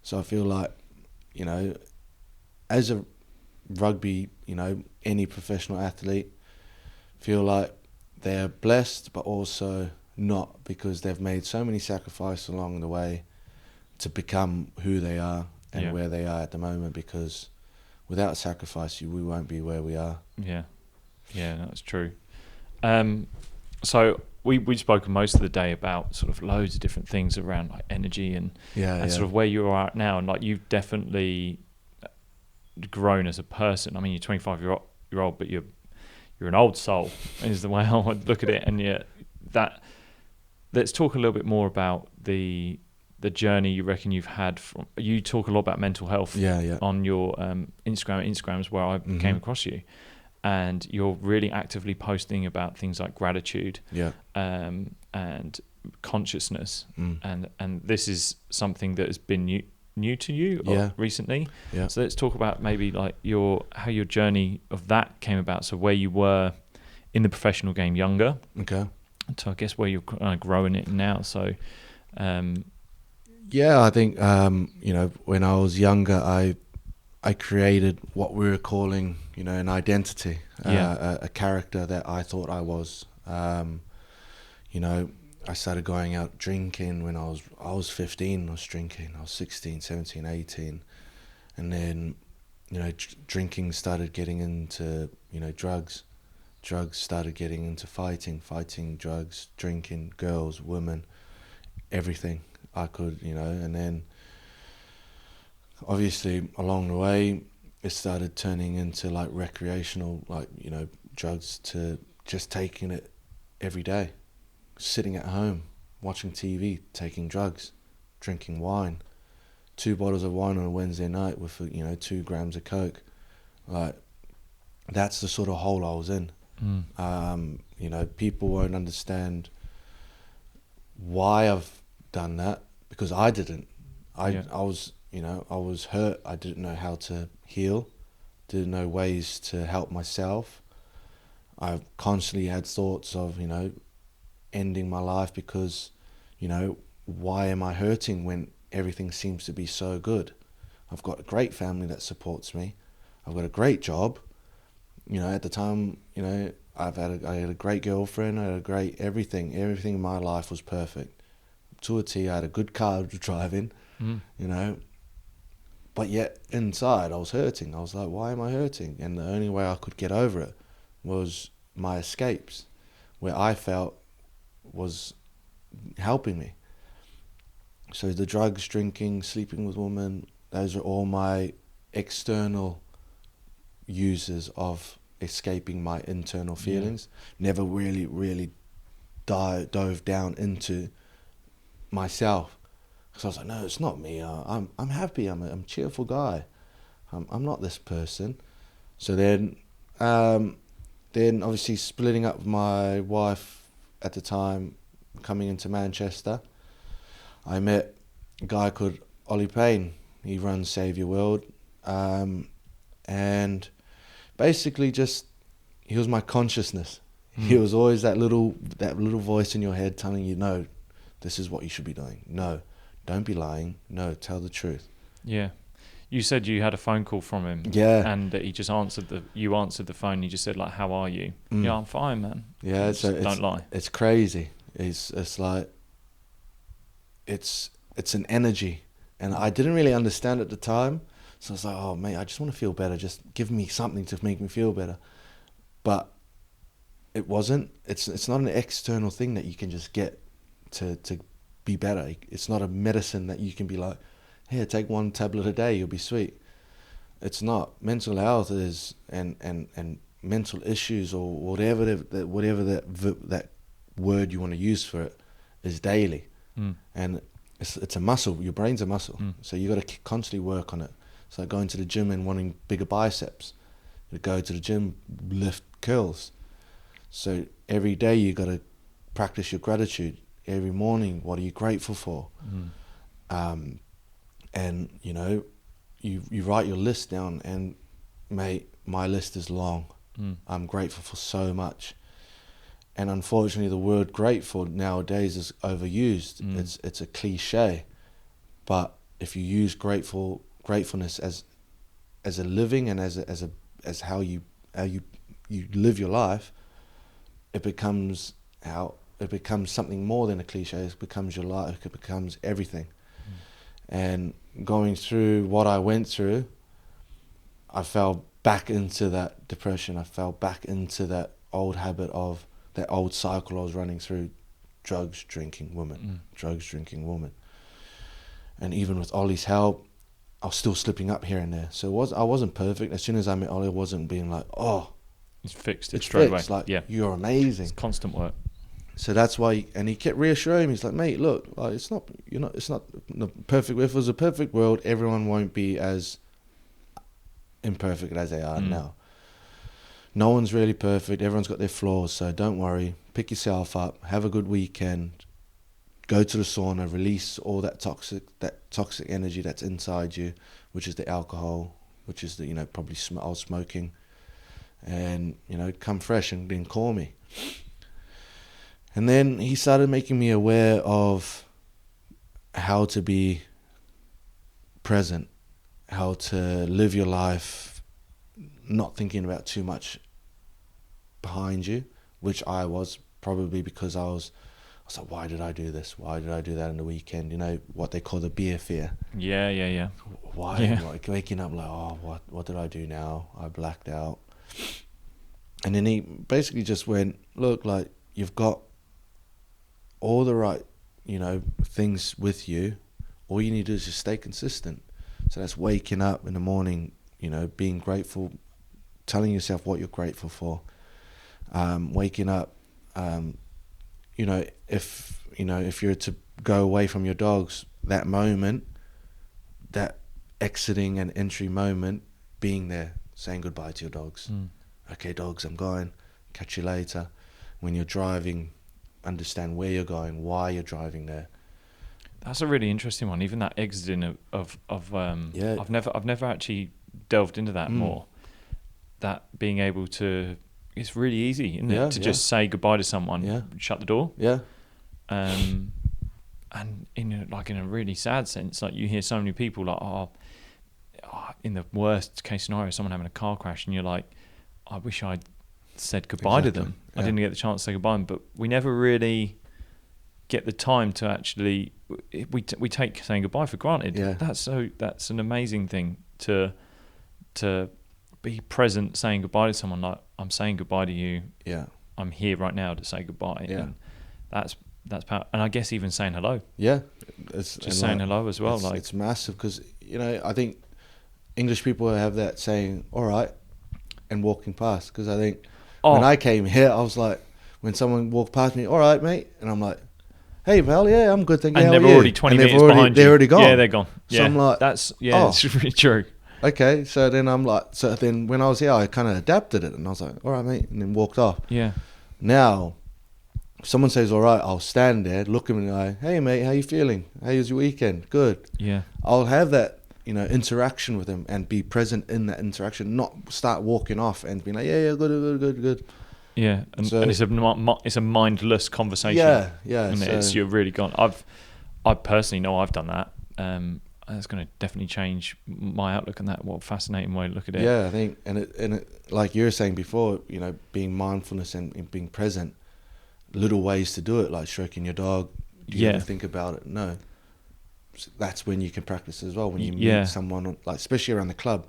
[SPEAKER 2] So I feel like, as a rugby, any professional athlete, feel like they're blessed, but also not, because they've made so many sacrifices along the way to become who they are and where they are at the moment, because without sacrifice, we won't be where we are. Yeah, that's true. So we've spoken most of the day about sort of loads of different things around like energy and sort of where you are at now, and like you've definitely grown as a person. I mean, you're 25-year-old, but you're an old soul is the way I would look at it. And let's talk a little bit more about the journey you reckon you've had. You talk a lot about mental health on your Instagram. Instagram's where I came across you,
[SPEAKER 1] and you're really actively posting about things like gratitude, and consciousness, and this is something that has been new to you recently. So let's talk about maybe like how your journey of that came about. So where you were in the professional game younger, so I guess where you're kind of growing it now. So
[SPEAKER 2] I think when I was younger, I created what we were calling an identity, a character that I thought I was. I started going out drinking when I was 15. I was drinking. I was 16, 17, 18, and then drinking started getting into drugs. Drugs started getting into fighting, drugs, drinking, girls, women, everything I could, and then obviously along the way it started turning into like recreational, like drugs, to just taking it every day, sitting at home watching TV, taking drugs, drinking wine, 2 bottles of wine on a Wednesday night with 2 grams of coke. Like, that's the sort of hole I was in. People won't understand why I've done that, because I didn't. I was hurt. I didn't know how to heal, didn't know ways to help myself. I constantly had thoughts of ending my life because why am I hurting when everything seems to be so good? I've got a great family that supports me. I've got a great job. At the time, I had a great girlfriend. I had a great everything. Everything in my life was perfect. To a T, I had a good car to drive in, But yet, inside, I was hurting. I was like, why am I hurting? And the only way I could get over it was my escapes, where I felt was helping me. So the drugs, drinking, sleeping with women, those are all my external uses of escaping my internal feelings. Never really dove down into myself, because I was like, no, it's not me. I'm happy. I'm a cheerful guy. I'm not this person. So then obviously splitting up with my wife at the time, coming into Manchester, I met a guy called Ollie Payne. He runs Save Your World, and basically he was my consciousness. He was always that little voice in your head telling you, no, this is what you should be doing. No, don't be lying. No, tell the truth. Yeah.
[SPEAKER 1] You said you had a phone call from him.
[SPEAKER 2] Yeah.
[SPEAKER 1] And that he just answered the phone. You just said, like, how are you? Yeah, I'm fine, man.
[SPEAKER 2] Yeah,
[SPEAKER 1] don't lie.
[SPEAKER 2] It's crazy. It's like, it's an energy. And I didn't really understand at the time. So I was like, oh, mate, I just want to feel better. Just give me something to make me feel better. But it wasn't. It's not an external thing that you can just get to be better. It's not a medicine that you can be like, here, take 1 tablet a day, you'll be sweet. It's not. Mental health is and mental issues, or whatever that word you want to use for it, is daily. And it's a muscle. Your brain's a muscle. So you got to constantly work on it. It's like going to the gym and wanting bigger biceps. You go to the gym, lift curls. So every day you got to practice your gratitude. Every morning, what are you grateful for? And you write your list down, and mate, my list is long. I'm grateful for so much. And unfortunately, the word grateful nowadays is overused. It's a cliche. But if you use gratefulness as a living and as how you live your life, it becomes something more than a cliche. It becomes your life. It becomes everything. And going through what I went through, I fell back into that depression. I fell back into that old habit of that old cycle I was running through: drugs, drinking, women, drugs, drinking, women. And even with Ollie's help, I was still slipping up here and there. So I wasn't perfect. As soon as I met Ollie, I wasn't being like, oh,
[SPEAKER 1] it's fixed. It's straight
[SPEAKER 2] fixed.
[SPEAKER 1] away.
[SPEAKER 2] Like,
[SPEAKER 1] yeah,
[SPEAKER 2] you're amazing.
[SPEAKER 1] It's constant work.
[SPEAKER 2] So that's why, and he kept reassuring me. He's like, mate, look, like, it's not perfect. If it was a perfect world, everyone won't be as imperfect as they are now. no one's really perfect. Everyone's got their flaws, so don't worry. Pick yourself up. Have a good weekend. Go to the sauna. Release all that toxic energy that's inside you, which is the alcohol, which is the probably I was smoking, and come fresh and then call me. And then he started making me aware of how to be present, how to live your life, not thinking about too much behind you, which I was, probably because I was like, why did I do this? Why did I do that on the weekend? What they call the beer fear.
[SPEAKER 1] Yeah.
[SPEAKER 2] Why?
[SPEAKER 1] Yeah.
[SPEAKER 2] Like waking up like, oh, what did I do now? I blacked out. And then he basically just went, look, like, you've got all the right, things with you. All you need to do is just stay consistent. So that's waking up in the morning, being grateful, telling yourself what you're grateful for. Waking up, if you're to go away from your dogs, that moment, that exiting and entry moment, being there, saying goodbye to your dogs. Okay, dogs, I'm going. Catch you later. When you're driving, understand where you're going, why you're driving there.
[SPEAKER 1] That's a really interesting one. Even that exiting of
[SPEAKER 2] yeah.
[SPEAKER 1] I've never actually delved into that more. That being able to, it's really easy, isn't it, to just say goodbye to someone, shut the door.
[SPEAKER 2] Yeah.
[SPEAKER 1] And in a really sad sense, like you hear so many people like, in the worst case scenario, someone having a car crash, and you're like, I wish I'd said goodbye to them. Yeah. I didn't get the chance to say goodbye, but we never really get the time to actually. We take saying goodbye for granted.
[SPEAKER 2] Yeah.
[SPEAKER 1] That's an amazing thing to be present, saying goodbye to someone. Like, I'm saying goodbye to you.
[SPEAKER 2] Yeah.
[SPEAKER 1] I'm here right now to say goodbye.
[SPEAKER 2] Yeah.
[SPEAKER 1] And that's power. And I guess even saying hello.
[SPEAKER 2] Yeah.
[SPEAKER 1] Saying hello as well.
[SPEAKER 2] It's massive because I think English people have that saying all right and walking past, because I think when I came here I was like, when someone walked past me, all right mate, and I'm like, hey pal, yeah, I'm good, thank you.
[SPEAKER 1] And they're already 20 minutes behind you.
[SPEAKER 2] They're already gone.
[SPEAKER 1] Yeah, they're gone.
[SPEAKER 2] So I'm like,
[SPEAKER 1] it's really true.
[SPEAKER 2] Okay, so then I'm like, when I was here I kind of adapted it and I was like, all right mate, and then walked off.
[SPEAKER 1] Yeah.
[SPEAKER 2] Now if someone says all right, I'll stand there, look them in the eye, hey mate, how you feeling? How was your weekend? Good. Yeah. I'll have that interaction with them and be present in that interaction, not start walking off and be like, yeah, good.
[SPEAKER 1] Yeah, and it's a mindless conversation.
[SPEAKER 2] Yeah.
[SPEAKER 1] And it's you're really gone. I personally know I've done that. That's going to definitely change my outlook on that. What a fascinating way to look at it.
[SPEAKER 2] Yeah, I think, and it like you were saying before, being mindfulness and being present. Little ways to do it, like stroking your dog. Do you ever think about it? No. That's when you can practice as well. When you meet someone, like especially around the club,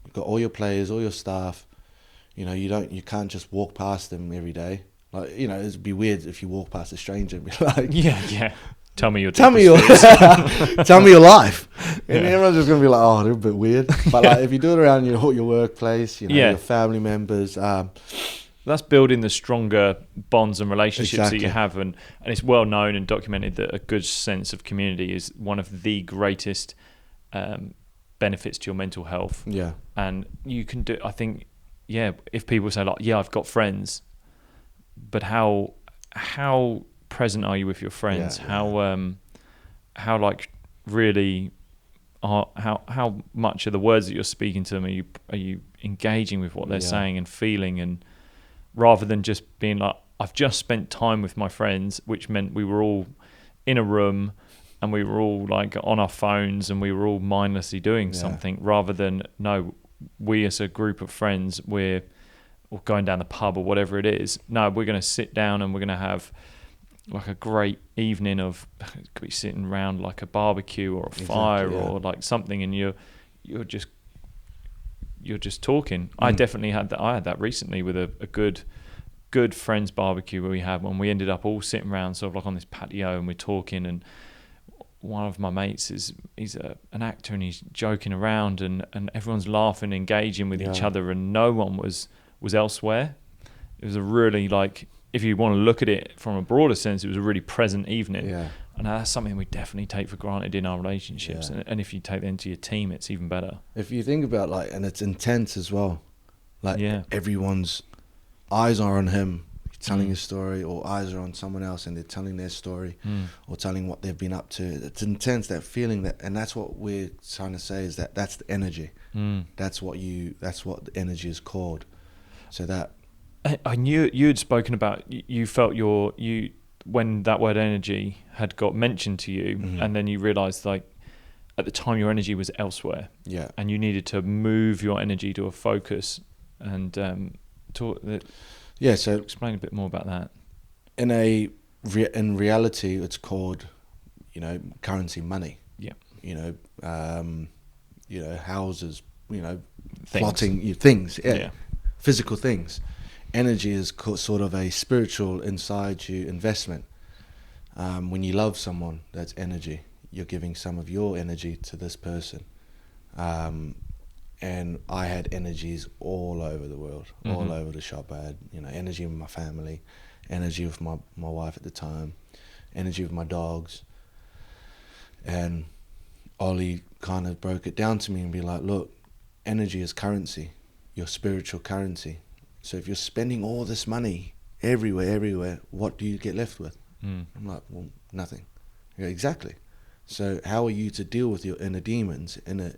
[SPEAKER 2] you've got all your players, all your staff. You can't just walk past them every day. Like it'd be weird if you walk past a stranger and be like, yeah.
[SPEAKER 1] Tell me your
[SPEAKER 2] tell me your life, and everyone's just gonna be like, oh, they're a bit weird. But like if you do it around your workplace, your family members.
[SPEAKER 1] That's building the stronger bonds and relationships that you have, and it's well known and documented that a good sense of community is one of the greatest benefits to your mental health. Yeah, and you can do. I think, if people say like, I've got friends, but how present are you with your friends? How like really how much of the words that you're speaking to them are you engaging with what they're saying and feeling, and rather than just being like, I've just spent time with my friends, which meant we were all in a room and we were all like on our phones and we were all mindlessly doing something, rather than, no, we as a group of friends, we're going down the pub or whatever it is. No, we're going to sit down and we're going to have like a great evening of, it could be sitting around like a barbecue or a fire or like something, and you're just talking. I definitely had that. I had that recently with a good friends barbecue where we had one. We ended up all sitting around sort of like on this patio and we're talking, and one of my mates he's an actor and he's joking around and everyone's laughing, engaging with each other, and no one was elsewhere. It was a really, like, if you want to look at it from a broader sense, it was a really present evening. Yeah. And that's something we definitely take for granted in our relationships. Yeah. And if you take that into your team, it's even better.
[SPEAKER 2] If you think about and it's intense as well. Like everyone's eyes are on him telling his story, or eyes are on someone else and they're telling their story, or telling what they've been up to. It's intense, that feeling, that, and that's what we're trying to say, is that that's the energy. That's what the energy is called. So that
[SPEAKER 1] I knew you had spoken about, you felt when that word energy had got mentioned to you, and then you realised, like, at the time your energy was elsewhere, and you needed to move your energy to a focus, and so explain a bit more about that.
[SPEAKER 2] In reality, it's called, currency, money. Houses, plotting things, physical things. Energy is sort of a spiritual, inside you investment. When you love someone, that's energy. You're giving some of your energy to this person. And I had energies all over the world, all over the shop. I had, energy with my family, energy with my wife at the time, energy with my dogs. And Ollie kind of broke it down to me and be like, look, energy is currency, your spiritual currency. So if you're spending all this money everywhere, what do you get left with? I'm like, well, nothing. Yeah, exactly. So how are you to deal with your inner demons, inner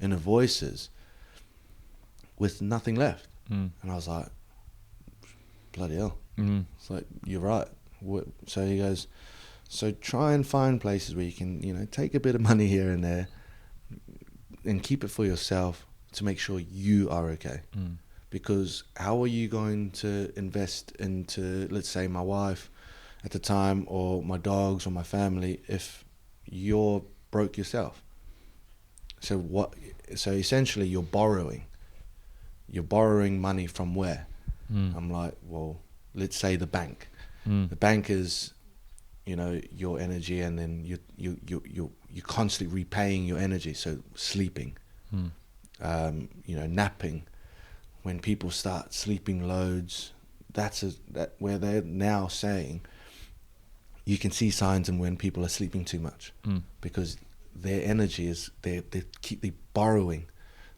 [SPEAKER 2] voices, with nothing left? And I was like, bloody hell. It's like, you're right. So he goes, so try and find places where you can, take a bit of money here and there and keep it for yourself to make sure you are okay. Because how are you going to invest into, let's say, my wife at the time, or my dogs, or my family, if you're broke yourself? So essentially you're borrowing money from where? I'm like, well, let's say the bank. The bank is, your energy, and then you're constantly repaying your energy. So sleeping, napping. When people start sleeping loads, that's where they're now saying you can see signs in when people are sleeping too much, because their energy is they keep borrowing.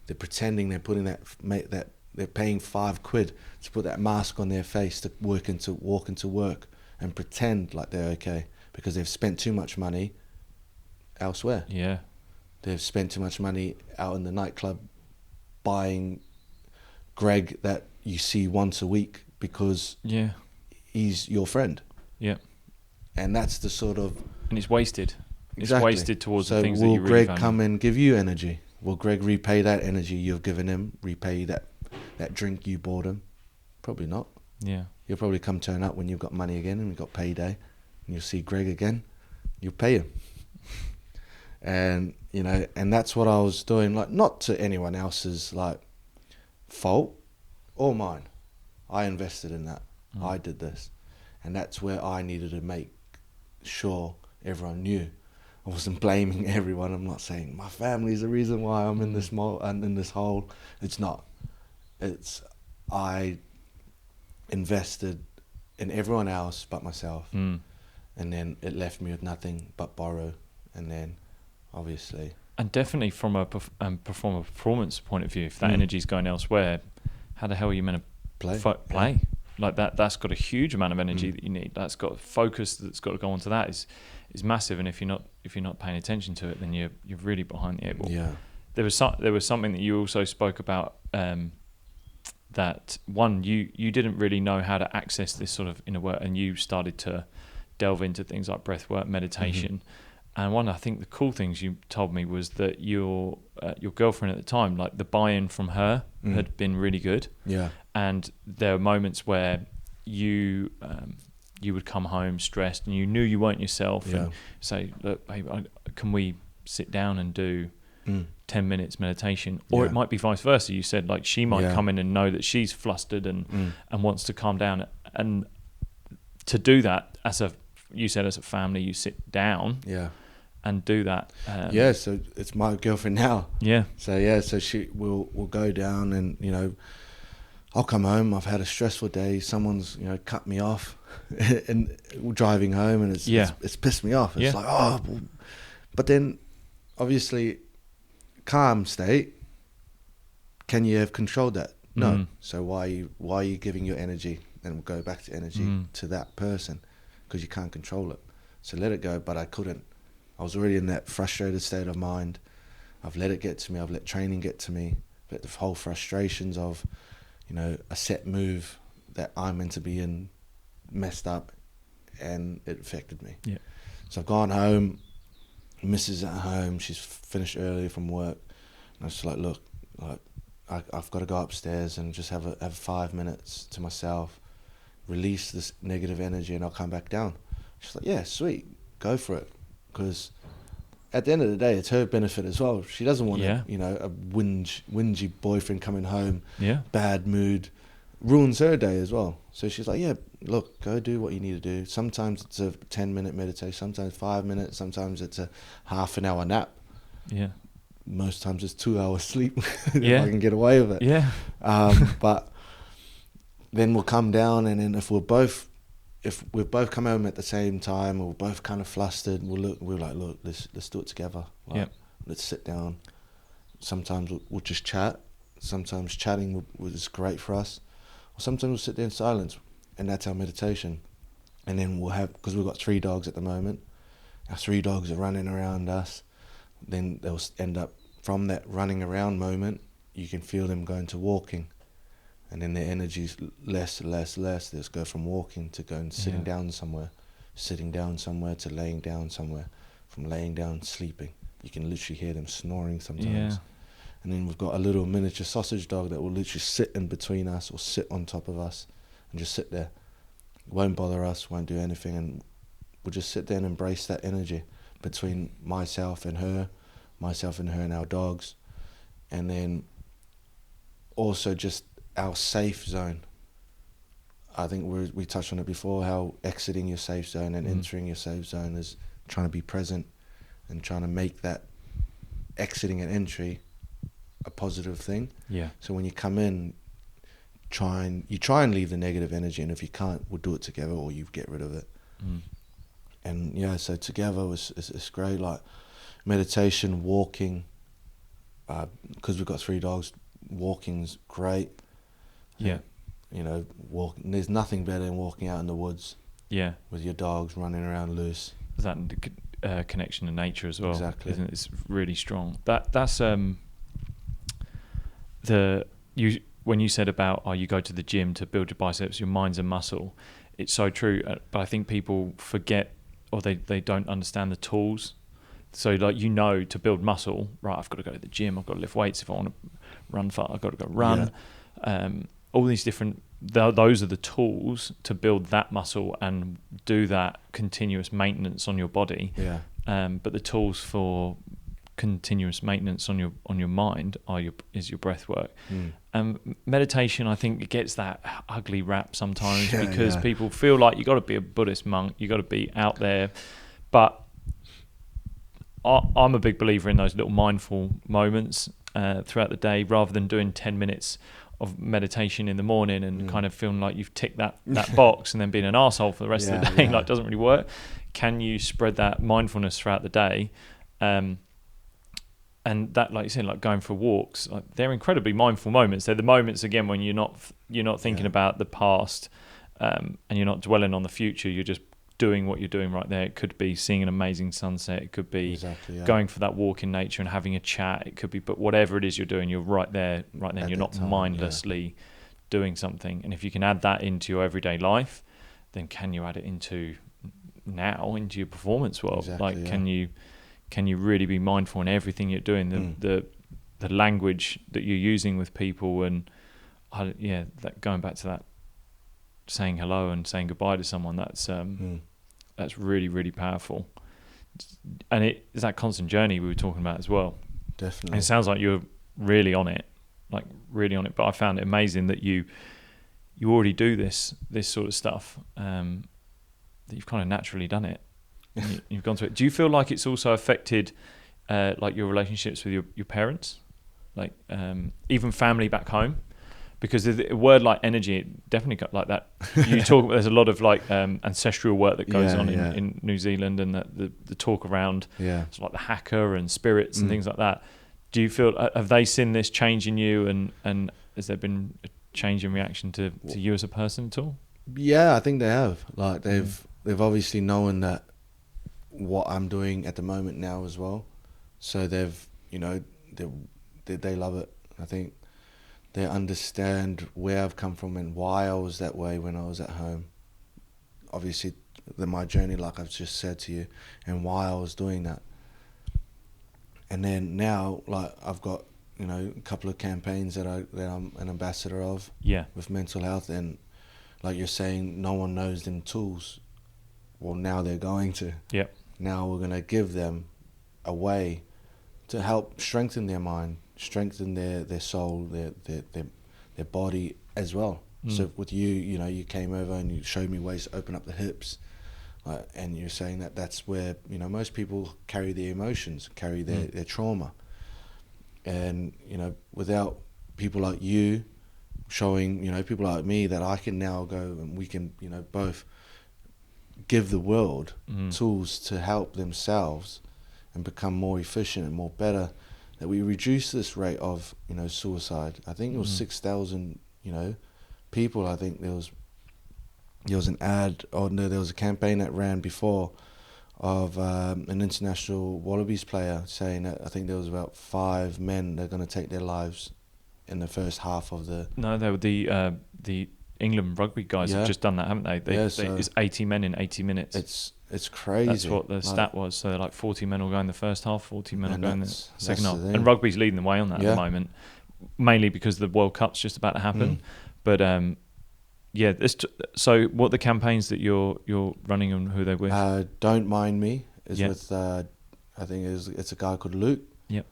[SPEAKER 2] They're pretending they're putting that they're paying £5 to put that mask on their face to walk into work and pretend like they're okay, because they've spent too much money elsewhere. Yeah, they've spent too much money out in the nightclub buying Greg that you see once a week because he's your friend. Yeah, and that's the sort of,
[SPEAKER 1] and it's wasted.
[SPEAKER 2] Exactly.
[SPEAKER 1] It's wasted towards the things that you really
[SPEAKER 2] will Greg
[SPEAKER 1] value.
[SPEAKER 2] come and give you energy? Will Greg repay that energy you've given him? Repay that drink you bought him? Probably not. Yeah, you'll probably turn up when you've got money again and you've got payday, and you'll see Greg again. You'll pay him. And and that's what I was doing. Like, not to anyone else's fault or mine. I invested in that. I did this, and that's where I needed to make sure everyone knew. I wasn't blaming everyone. I'm not saying my family's the reason why I'm in this in this hole. It's not. It's I invested in everyone else but myself, and then it left me with nothing but borrow, and then obviously.
[SPEAKER 1] And definitely from a performance point of view, if that energy's going elsewhere, how the hell are you meant to play? Like that's got a huge amount of energy that you need. That's got focus that's got to go onto that is massive. And if you're not paying attention to it, then you're really behind the eight ball. Yeah. There was something that you also spoke about, that one, you didn't really know how to access this sort of inner work, and you started to delve into things like breath work, meditation. And one, I think the cool things you told me was that your girlfriend at the time, like the buy-in from her had been really good. Yeah. And there were moments where you would come home stressed and you knew you weren't yourself, and say, look, babe, can we sit down and do 10 minutes meditation? Or it might be vice versa. You said, like, she might come in and know that she's flustered and wants to calm down. And to do that, you said as a family, you sit down. Yeah. And do that.
[SPEAKER 2] So it's my girlfriend now. Yeah. So she will go down, and I'll come home. I've had a stressful day. Someone's cut me off, and driving home, and it's pissed me off. It's like, but then obviously calm state. Can you have controlled that? No. So why are you giving your energy, and we'll go back to energy, to that person? Because you can't control it. So let it go, but I couldn't. I was already in that frustrated state of mind. I've let it get to me. I've let training get to me. But the whole frustrations of, a set move that I'm meant to be in messed up, and it affected me.
[SPEAKER 1] Yeah.
[SPEAKER 2] So I've gone home. Mrs. at home. She's finished early from work. And I was just like, look, I've got to go upstairs and just have 5 minutes to myself, release this negative energy, and I'll come back down. She's like, yeah, sweet, go for it. Because at the end of the day, it's her benefit as well. She doesn't want a whingy boyfriend coming home, bad mood, ruins her day as well. So she's like, yeah, look, go do what you need to do. Sometimes it's a 10-minute meditation, sometimes 5 minutes, sometimes it's a half an hour nap. Yeah. Most times it's 2 hours sleep if I can get away with it.
[SPEAKER 1] Yeah.
[SPEAKER 2] But then we'll come down, and then if we've both come home at the same time, or we're both kind of flustered, we're like, look, let's do it together. Let's sit down. Sometimes we'll just chat. Sometimes chatting was great for us. Or sometimes we'll sit there in silence, and that's our meditation. And then we'll have, because we've got 3 dogs at the moment, our 3 dogs are running around us. Then they'll end up, from that running around moment, you can feel them going to walking. And then their energy's less. They'll go from walking to going sitting down somewhere to laying down somewhere, from laying down sleeping. You can literally hear them snoring sometimes. Yeah. And then we've got a little miniature sausage dog that will literally sit in between us or sit on top of us and just sit there. Won't bother us, won't do anything, and we'll just sit there and embrace that energy between myself and her and our dogs. And then also just our safe zone. I think we touched on it before, how exiting your safe zone and entering your safe zone is trying to be present and trying to make that exiting and entry a positive thing. Yeah. So when you come in, try and leave the negative energy, and if you can't, we'll do it together, or you get rid of it. And so together it's great. Like meditation, walking, because we've got 3 dogs, walking's great. Yeah. Walking. There's nothing better than walking out in the woods. Yeah. With your dogs running around loose.
[SPEAKER 1] There's that connection to nature as well.
[SPEAKER 2] Exactly.
[SPEAKER 1] Isn't it? It's really strong. That's when you said about you go to the gym to build your biceps, your mind's a muscle. It's so true. But I think people forget, or they don't understand the tools. So to build muscle, right, I've got to go to the gym, I've got to lift weights. If I want to run far, I've got to go run. Yeah. All these different, those are the tools to build that muscle and do that continuous maintenance on your body. Yeah. But the tools for continuous maintenance on your mind is your breath work. Meditation, I think it gets that ugly rap sometimes because people feel like you got to be a Buddhist monk, you got to be out there. But I'm a big believer in those little mindful moments throughout the day, rather than doing 10 minutes of meditation in the morning and kind of feeling like you've ticked that box and then being an arsehole for the rest of the day. Like, it doesn't really work. Can you spread that mindfulness throughout the day? And that, like you said, like going for walks, they're incredibly mindful moments. They're the moments, again, when you're not thinking about the past, and you're not dwelling on the future. You're just doing what you're doing right there. It could be seeing an amazing sunset. It could be going for that walk in nature and having a chat. It could be, but whatever it is you're doing, you're right there, right then. You're not mindlessly doing something. And if you can add that into your everyday life, then can you add it into your performance world? Can you really be mindful in everything you're doing? The language that you're using with people, and that going back to that, saying hello and saying goodbye to someone, that's really, really powerful. And it's that constant journey we were talking about as well.
[SPEAKER 2] Definitely.
[SPEAKER 1] And it sounds like you're really on it. But I found it amazing that you already do this sort of stuff, that you've kind of naturally done it. You've gone through it. Do you feel like it's also affected your relationships with your parents, even family back home? Because a word like energy, it definitely got like that. You talk. There's a lot of ancestral work that goes on in New Zealand, and the talk around it's like the haka and spirits and things like that. Do you feel, have they seen this change in you, and has there been a change in reaction to you as a person at all?
[SPEAKER 2] Yeah, I think they have. Like they've obviously known that what I'm doing at the moment now as well. So they've, you know, they love it. I think they understand where I've come from and why I was that way when I was at home. Obviously, my journey, like I've just said to you, and why I was doing that. And then now, like I've got, you know, a couple of campaigns that I'm an ambassador of.
[SPEAKER 1] Yeah.
[SPEAKER 2] With mental health, and like you're saying, no one knows them tools. Well, now they're going to.
[SPEAKER 1] Yeah.
[SPEAKER 2] Now we're going to give them a way to help strengthen their mind, strengthen their soul, their body as well. So with you, you know, you came over and you showed me ways to open up the hips, and you're saying that that's where, you know, most people carry their emotions, carry their trauma. And, you know, without people like you showing, you know, people like me that I can now go and we can, you know, both give the world tools to help themselves and become more efficient and more better, that we reduce this rate of, you know, suicide. I think it was 6,000, you know, people. I think there was an ad, or no, there was a campaign that ran before of an international Wallabies player saying that I think there was about 5 men that are going to take their lives in the first half of the...
[SPEAKER 1] No, they were the England rugby guys have just done that, haven't they? It's 80 men in 80 minutes.
[SPEAKER 2] It's crazy.
[SPEAKER 1] That's what the stat was. So like 40 men will go in the first half, 40 men will go in the second half.
[SPEAKER 2] The
[SPEAKER 1] and rugby's leading the way on that at the moment, mainly because the World Cup's just about to happen. But so what are the campaigns that you're running and who they're with?
[SPEAKER 2] Don't Mind Me is with, I think it's a guy called Luke.
[SPEAKER 1] Yep.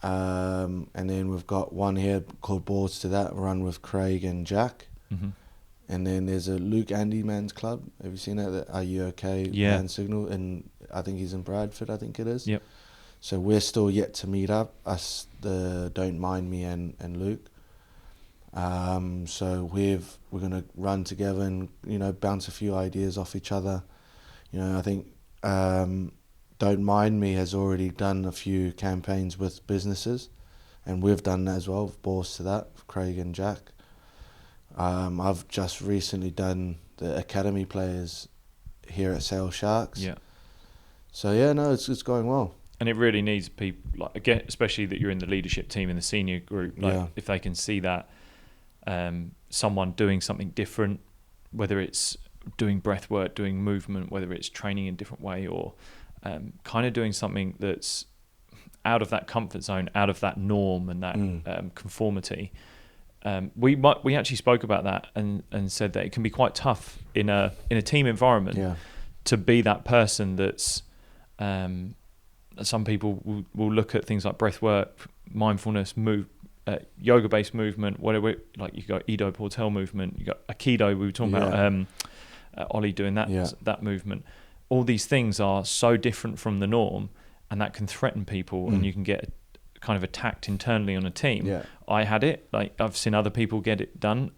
[SPEAKER 2] And then we've got one here called Boards to That, run with Craig and Jack. Mm-hmm. And then there's a Luke Andy Man's Club. Have you seen that? Are You Okay? Man Signal. And I think he's in Bradford, I think it is.
[SPEAKER 1] Yep.
[SPEAKER 2] So we're still yet to meet up, us, the Don't Mind Me and Luke. So we're going to run together and, you know, bounce a few ideas off each other. You know, I think Don't Mind Me has already done a few campaigns with businesses, and we've done that as well, with Balls to That, with Craig and Jack. I've just recently done the academy players here at Sale Sharks.
[SPEAKER 1] Yeah.
[SPEAKER 2] So yeah, no, it's going well.
[SPEAKER 1] And it really needs people, like, again, especially that you're in the leadership team in the senior group. Like, if they can see that someone doing something different, whether it's doing breath work, doing movement, whether it's training in a different way, or kind of doing something that's out of that comfort zone, out of that norm and that conformity. We actually spoke about that and said that it can be quite tough in a team environment to be that person that's some people will look at things like breath work, mindfulness, yoga based movement, whatever, like you got Ido Portal movement, you got Aikido, we were talking about Ollie doing that movement. All these things are so different from the norm, and that can threaten people, and you can get kind of attacked internally on a team. I had it, like I've seen other people get it done.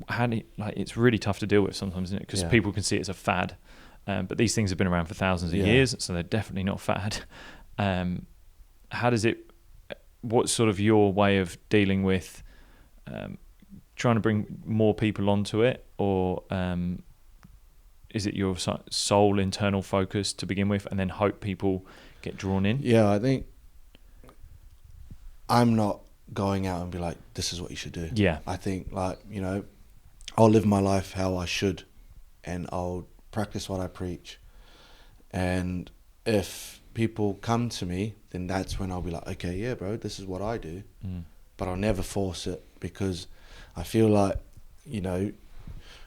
[SPEAKER 1] It's really tough to deal with sometimes, isn't it? Because people can see it as a fad, but these things have been around for thousands of years, so they're definitely not fad. What's sort of your way of dealing with trying to bring more people onto it, or is it your sole internal focus to begin with, and then hope people get drawn in?
[SPEAKER 2] Yeah, I think I'm not going out and be like, this is what you should do. Yeah. I think, like, you know, I'll live my life how I should, and I'll practice what I preach. And if people come to me, then that's when I'll be like, okay, yeah, bro, this is what I do. But I'll never force it, because I feel like, you know,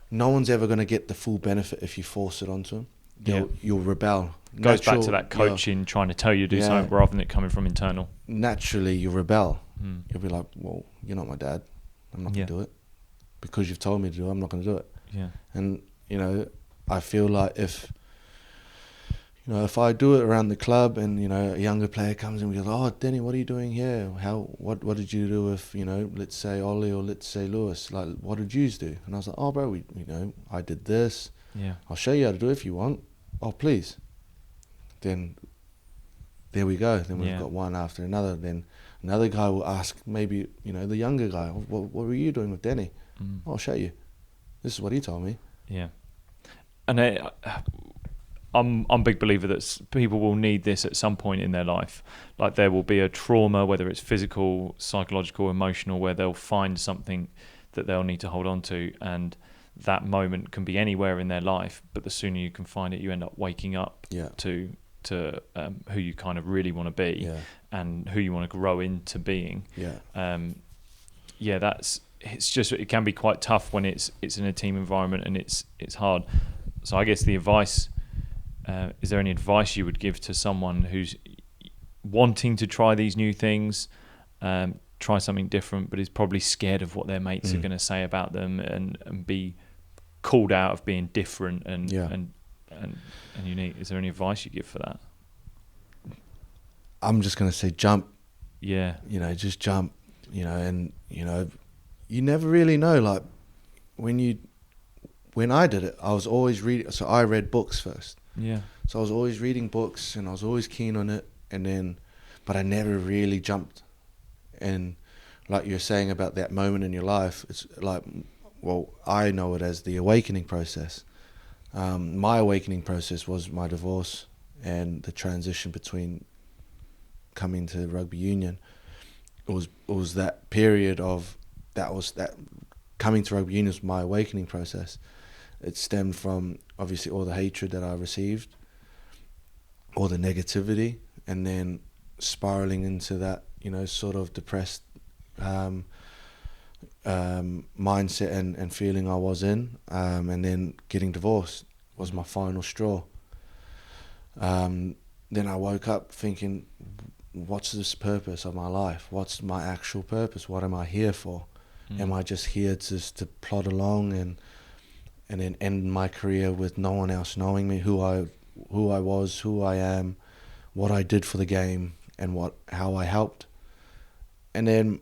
[SPEAKER 2] no one's ever going to get the full benefit if you force it onto them. You'll rebel.
[SPEAKER 1] Goes back to that coaching, trying to tell you to do something rather than it coming from internal.
[SPEAKER 2] Naturally, you rebel. You'll be like, well, you're not my dad. I'm not going to do it. Because you've told me to do it, I'm not going to do it. Yeah. And, you know, I feel like if I do it around the club and, you know, a younger player comes in and goes, oh, Denny, what are you doing here? What did you do with, you know, let's say Ollie or let's say Lewis? Like, what did you do? And I was like, oh, bro, I did this. Yeah. I'll show you how to do it if you want. Oh, please. Then there we go. Then we've got one after another. Then another guy will ask, maybe, the younger guy, what were you doing with Denny? I'll show you. This is what he told me.
[SPEAKER 1] Yeah. And I'm a big believer that people will need this at some point in their life. Like there will be a trauma, whether it's physical, psychological, emotional, where they'll find something that they'll need to hold on to. And that moment can be anywhere in their life, but the sooner you can find it, you end up waking up to who you kind of really want to be and who you want to grow into being. It can be quite tough when it's in a team environment and it's hard. So I guess the advice, is there any advice you would give to someone who's wanting to try these new things, try something different, but is probably scared of what their mates are going to say about them and be called out of being different and unique? Is there any advice you give for that?
[SPEAKER 2] I'm just going to say jump.
[SPEAKER 1] Yeah.
[SPEAKER 2] Just jump, and, you never really know. Like when I did it, I was always reading. So I read books first.
[SPEAKER 1] Yeah.
[SPEAKER 2] So I was always reading books and I was always keen on it. But I never really jumped. And like you're saying about that moment in your life, it's like, well, I know it as the awakening process. My awakening process was my divorce and the transition between coming to rugby union. It was that period of that coming to rugby union was my awakening process. It stemmed from obviously all the hatred that I received, all the negativity, and then spiraling into that, sort of depressed mindset and feeling I was in, and then getting divorced was my final straw. Then I woke up thinking, what's this purpose of my life? What's my actual purpose? What am I here for? Am I just here to plod along and then end my career with no one else knowing me, who I was, who I am, what I did for the game, and how I helped? And then,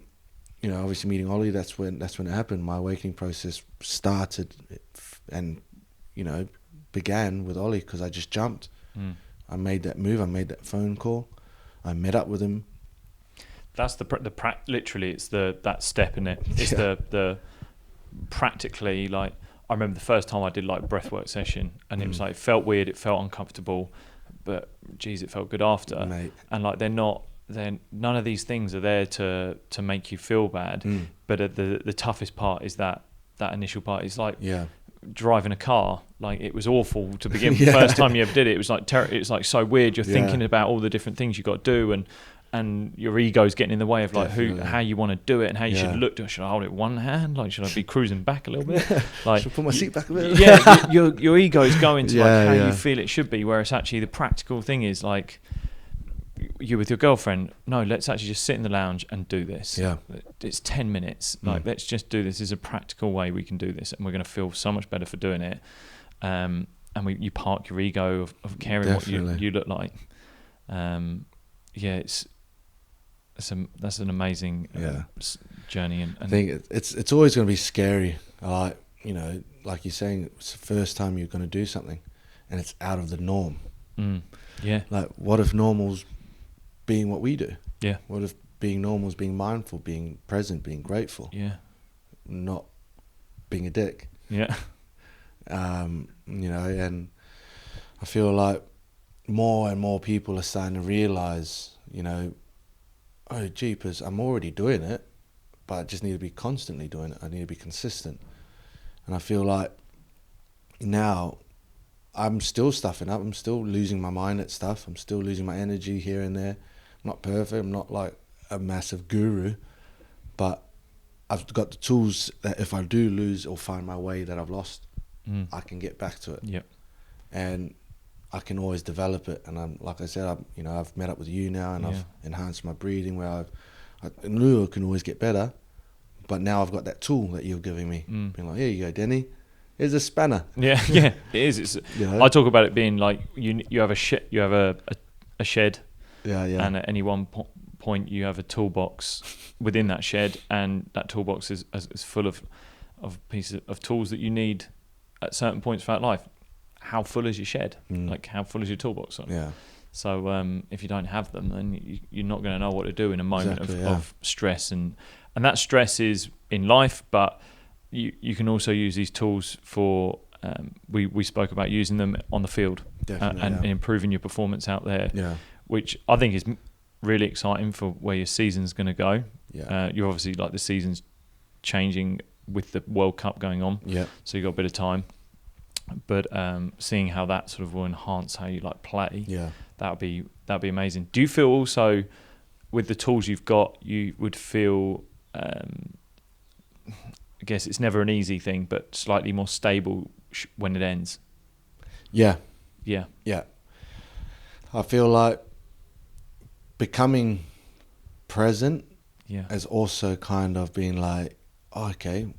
[SPEAKER 2] obviously meeting Ollie, that's when it happened. My awakening process started and, began with Ollie because I just jumped. I made that move. I made that phone call. I met up with him.
[SPEAKER 1] That's literally it's that step in it. It's the practically, like, I remember the first time I did like breathwork session and it was like, it felt weird, it felt uncomfortable, but geez, it felt good after.
[SPEAKER 2] Mate.
[SPEAKER 1] And like none of these things are there to make you feel bad. But the toughest part is that initial part. It's like driving a car. Like, it was awful to begin with. The first time you ever did it, it was like it's like so weird. You're thinking about all the different things you got to do, and your ego's getting in the way of like how you want to do it and how you should look. Should I hold it with one hand? Like, should I be cruising back a little bit? Like,
[SPEAKER 2] should I put my seat back a bit?
[SPEAKER 1] Yeah, your ego's going to like how you feel it should be, whereas actually the practical thing is like, you with your girlfriend, no, let's actually just sit in the lounge and do this. Yeah, it's 10 minutes. Like, let's just do this. There's a practical way we can do this, and we're going to feel so much better for doing it. And you park your ego of caring what you look like. That's an amazing journey. And
[SPEAKER 2] I think it's always going to be scary. Like you're saying, it's the first time you're going to do something, and it's out of the norm. Like, what if normal's being what we do? Yeah. What if being normal is being mindful, being present, being grateful? Yeah. Not being a dick. Yeah. And I feel like more and more people are starting to realise, oh, jeepers, I'm already doing it, but I just need to be constantly doing it. I need to be consistent. And I feel like now I'm still stuffing up. I'm still losing my mind at stuff. I'm still losing my energy here and there. I'm not perfect. I'm not like a massive guru, but I've got the tools that if I do lose or find my way that I've lost, I can get back to it. Yep. And I can always develop it. And I'm, like I said, I've met up with you now, and I've enhanced my breathing where I knew I can always get better, but now I've got that tool that you're giving me. Being like, here you go, Denny. Here's a spanner. Yeah, it is. It's,
[SPEAKER 1] I talk about it being like you have a shed. You have a shed. And at any one point, you have a toolbox within that shed, and that toolbox is full of pieces of tools that you need at certain points throughout life. How full is your shed? Like, how full is your toolbox? So if you don't have them, then you're not going to know what to do in a moment of stress, and that stress is in life, but you can also use these tools for. We spoke about using them on the field and improving your performance out there, which I think is really exciting for where your season's going to go. You're obviously like the season's changing with the World Cup going on, so you've got a bit of time. But seeing how that sort of will enhance how you like play, that'd be amazing. Do you feel also with the tools you've got, you would feel? I guess it's never an easy thing, but slightly more stable when it ends.
[SPEAKER 2] Yeah.
[SPEAKER 1] Yeah.
[SPEAKER 2] I feel like becoming present has also kind of been like, oh, okay,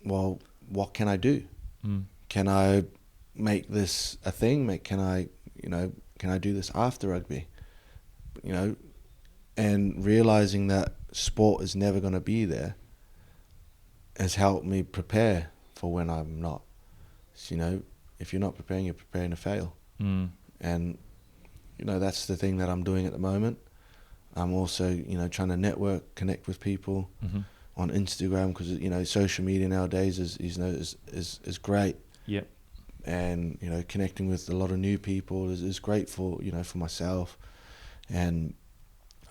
[SPEAKER 2] well, what can I do? Can I make this a thing? Can I do this after rugby? And realizing that sport is never going to be there has helped me prepare for when I'm not. So, if you're not preparing, you're preparing to fail. And, that's the thing that I'm doing at the moment. I'm also, trying to network, connect with people on Instagram, because, social media nowadays is great.
[SPEAKER 1] Yep.
[SPEAKER 2] And, connecting with a lot of new people is great for, for myself and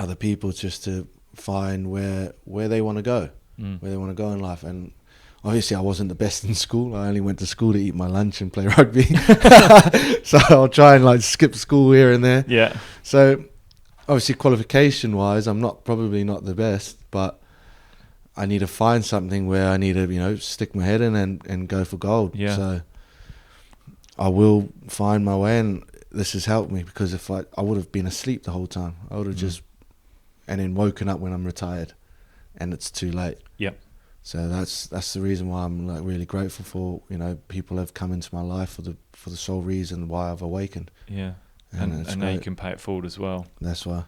[SPEAKER 2] other people, just to find where they want to go, where they want to go in life. And obviously I wasn't the best in school. I only went to school to eat my lunch and play rugby. So I'll try and skip school here and there.
[SPEAKER 1] Yeah.
[SPEAKER 2] So obviously qualification wise, I'm probably not the best, but I need to find something where I need to, stick my head in and go for gold.
[SPEAKER 1] Yeah.
[SPEAKER 2] So I will find my way, and this has helped me, because if I would have been asleep the whole time, I would have just, and then woken up when I'm retired and it's too late.
[SPEAKER 1] Yep.
[SPEAKER 2] So that's the reason why I'm really grateful for, people have come into my life for the sole reason why I've awakened.
[SPEAKER 1] Yeah. And now you can pay it forward as well.
[SPEAKER 2] That's why.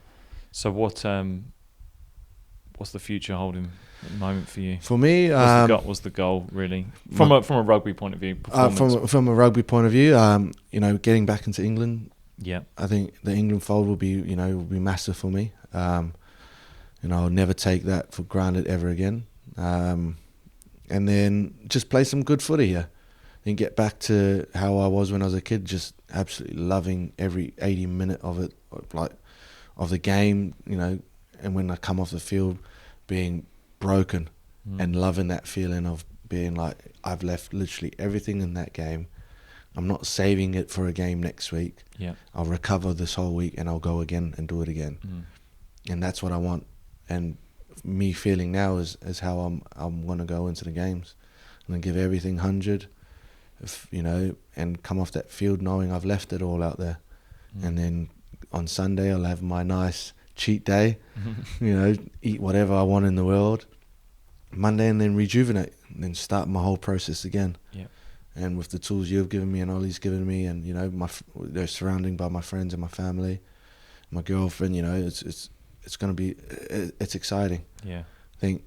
[SPEAKER 1] So what's the future holding at the moment for you?
[SPEAKER 2] For me,
[SPEAKER 1] what's the goal really from a rugby point of view?
[SPEAKER 2] From a rugby point of view, getting back into England.
[SPEAKER 1] Yeah.
[SPEAKER 2] I think the England fold will be massive for me. I'll never take that for granted ever again. And then just play some good footy here and get back to how I was when I was a kid, just absolutely loving every 80 minute of it, of the game, and when I come off the field being broken and loving that feeling of being like, I've left literally everything in that game. I'm not saving it for a game next week.
[SPEAKER 1] Yeah. I'll
[SPEAKER 2] recover this whole week and I'll go again and do it again. And that's what I want. And me feeling now is how I'm going to go into the games. I'm going to give everything 100, and come off that field knowing I've left it all out there. And then on Sunday I'll have my nice cheat day, eat whatever I want in the world. Monday, and then rejuvenate, and then start my whole process again.
[SPEAKER 1] Yeah. And
[SPEAKER 2] with the tools you've given me and Ollie's given me, and they're surrounded by my friends and my family, my girlfriend. It's going to be, it's exciting.
[SPEAKER 1] Yeah.
[SPEAKER 2] I think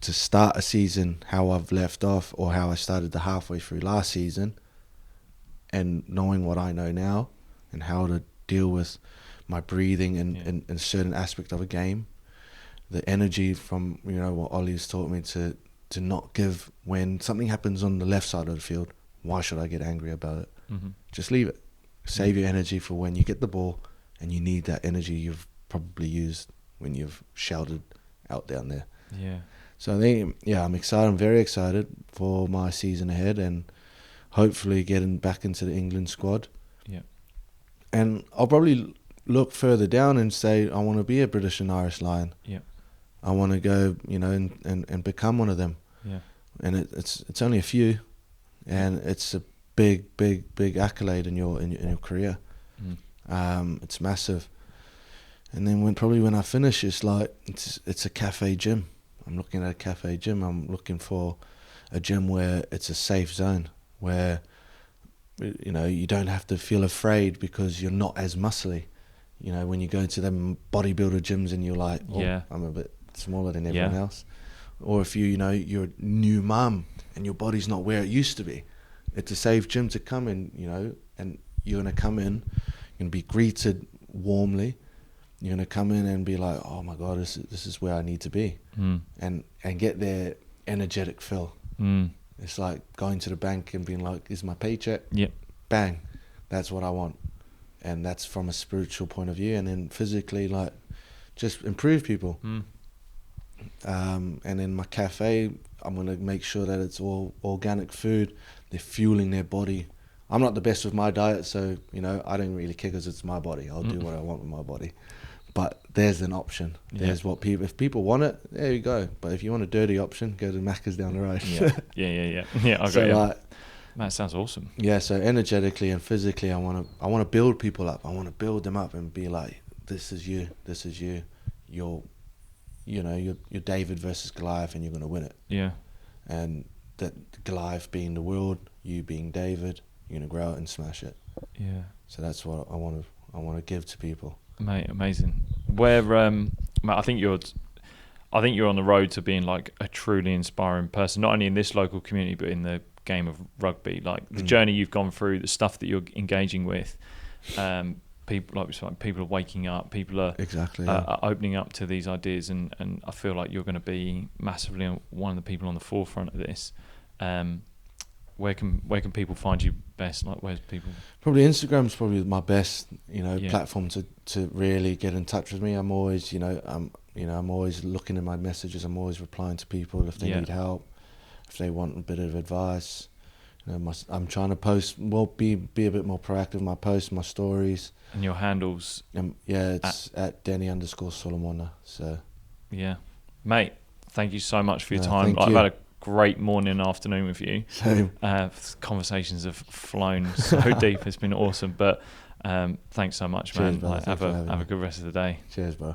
[SPEAKER 2] to start a season how I've left off, or how I started the halfway through last season, and knowing what I know now and how to deal with my breathing and a certain aspect of a game, the energy from what Ollie's taught me to not give when something happens on the left side of the field. Why should I get angry about it? Just leave it. Save your energy for when you get the ball and you need that energy you've probably used when you've shouted out down there.
[SPEAKER 1] Yeah.
[SPEAKER 2] So I think, I'm excited. I'm very excited for my season ahead, and hopefully getting back into the England squad.
[SPEAKER 1] Yeah.
[SPEAKER 2] And I'll probably look further down and say I want to be a British and Irish Lion.
[SPEAKER 1] Yeah.
[SPEAKER 2] I want to go, and become one of them.
[SPEAKER 1] Yeah. And
[SPEAKER 2] it's only a few, and it's a big accolade in your career. It's massive. And then when I finish, it's like it's a cafe gym. I'm looking at a cafe gym. I'm looking for a gym where it's a safe zone, where you don't have to feel afraid because you're not as muscly. When you go into them bodybuilder gyms and you're like, I'm a bit smaller than everyone else. Or if you're a new mum and your body's not where it used to be, it's a safe gym to come in, and you're going to come in, You're gonna be greeted warmly. You're gonna come in and be like, oh my God, this is where I need to be, and get their energetic fill. It's like going to the bank and being like, is my paycheck?
[SPEAKER 1] Yep.
[SPEAKER 2] Bang, that's what I want. And that's from a spiritual point of view. And then physically, like, just improve people. And in my cafe, I'm going to make sure that it's all organic food. They're fueling their body. I'm not the best with my diet, so, you know, I don't really care because it's my body. I'll do what I want with my body. But there's an option. There's what people, if people want it, there you go. But if you want a dirty option, go to Macca's down the road.
[SPEAKER 1] Yeah, I got
[SPEAKER 2] so
[SPEAKER 1] you.
[SPEAKER 2] Like,
[SPEAKER 1] that sounds awesome.
[SPEAKER 2] Yeah, so energetically and physically, I want to build people up. I want to build them up and be like, this is you. You're David versus Goliath, and you're going to win it.
[SPEAKER 1] Yeah.
[SPEAKER 2] And that Goliath being the world, you being David, you're going to grow out and smash it.
[SPEAKER 1] Yeah.
[SPEAKER 2] So that's what I want to give to people.
[SPEAKER 1] Mate, amazing. Where mate, I think you're on the road to being like a truly inspiring person, not only in this local community but in the game of rugby. Like the journey you've gone through, the stuff that you're engaging with, people are waking up, people are are opening up to these ideas, and I feel like you're going to be massively one of the people on the forefront of this. Where can people find you best? Like, where's people?
[SPEAKER 2] Probably Instagram's probably my best, platform to really get in touch with me. I'm always, I'm always looking at my messages. I'm always replying to people if they need help, if they want a bit of advice. I'm trying to post, be a bit more proactive in my posts, my stories.
[SPEAKER 1] And your handles?
[SPEAKER 2] It's at Denny_Solomona. So
[SPEAKER 1] yeah, mate. Thank you so much for your time. I've had a great morning and afternoon with you.
[SPEAKER 2] Same.
[SPEAKER 1] Conversations have flown so deep. It's been awesome. But thanks so much, man.
[SPEAKER 2] Cheers, brother.
[SPEAKER 1] Have a good rest of the day.
[SPEAKER 2] Cheers, bro.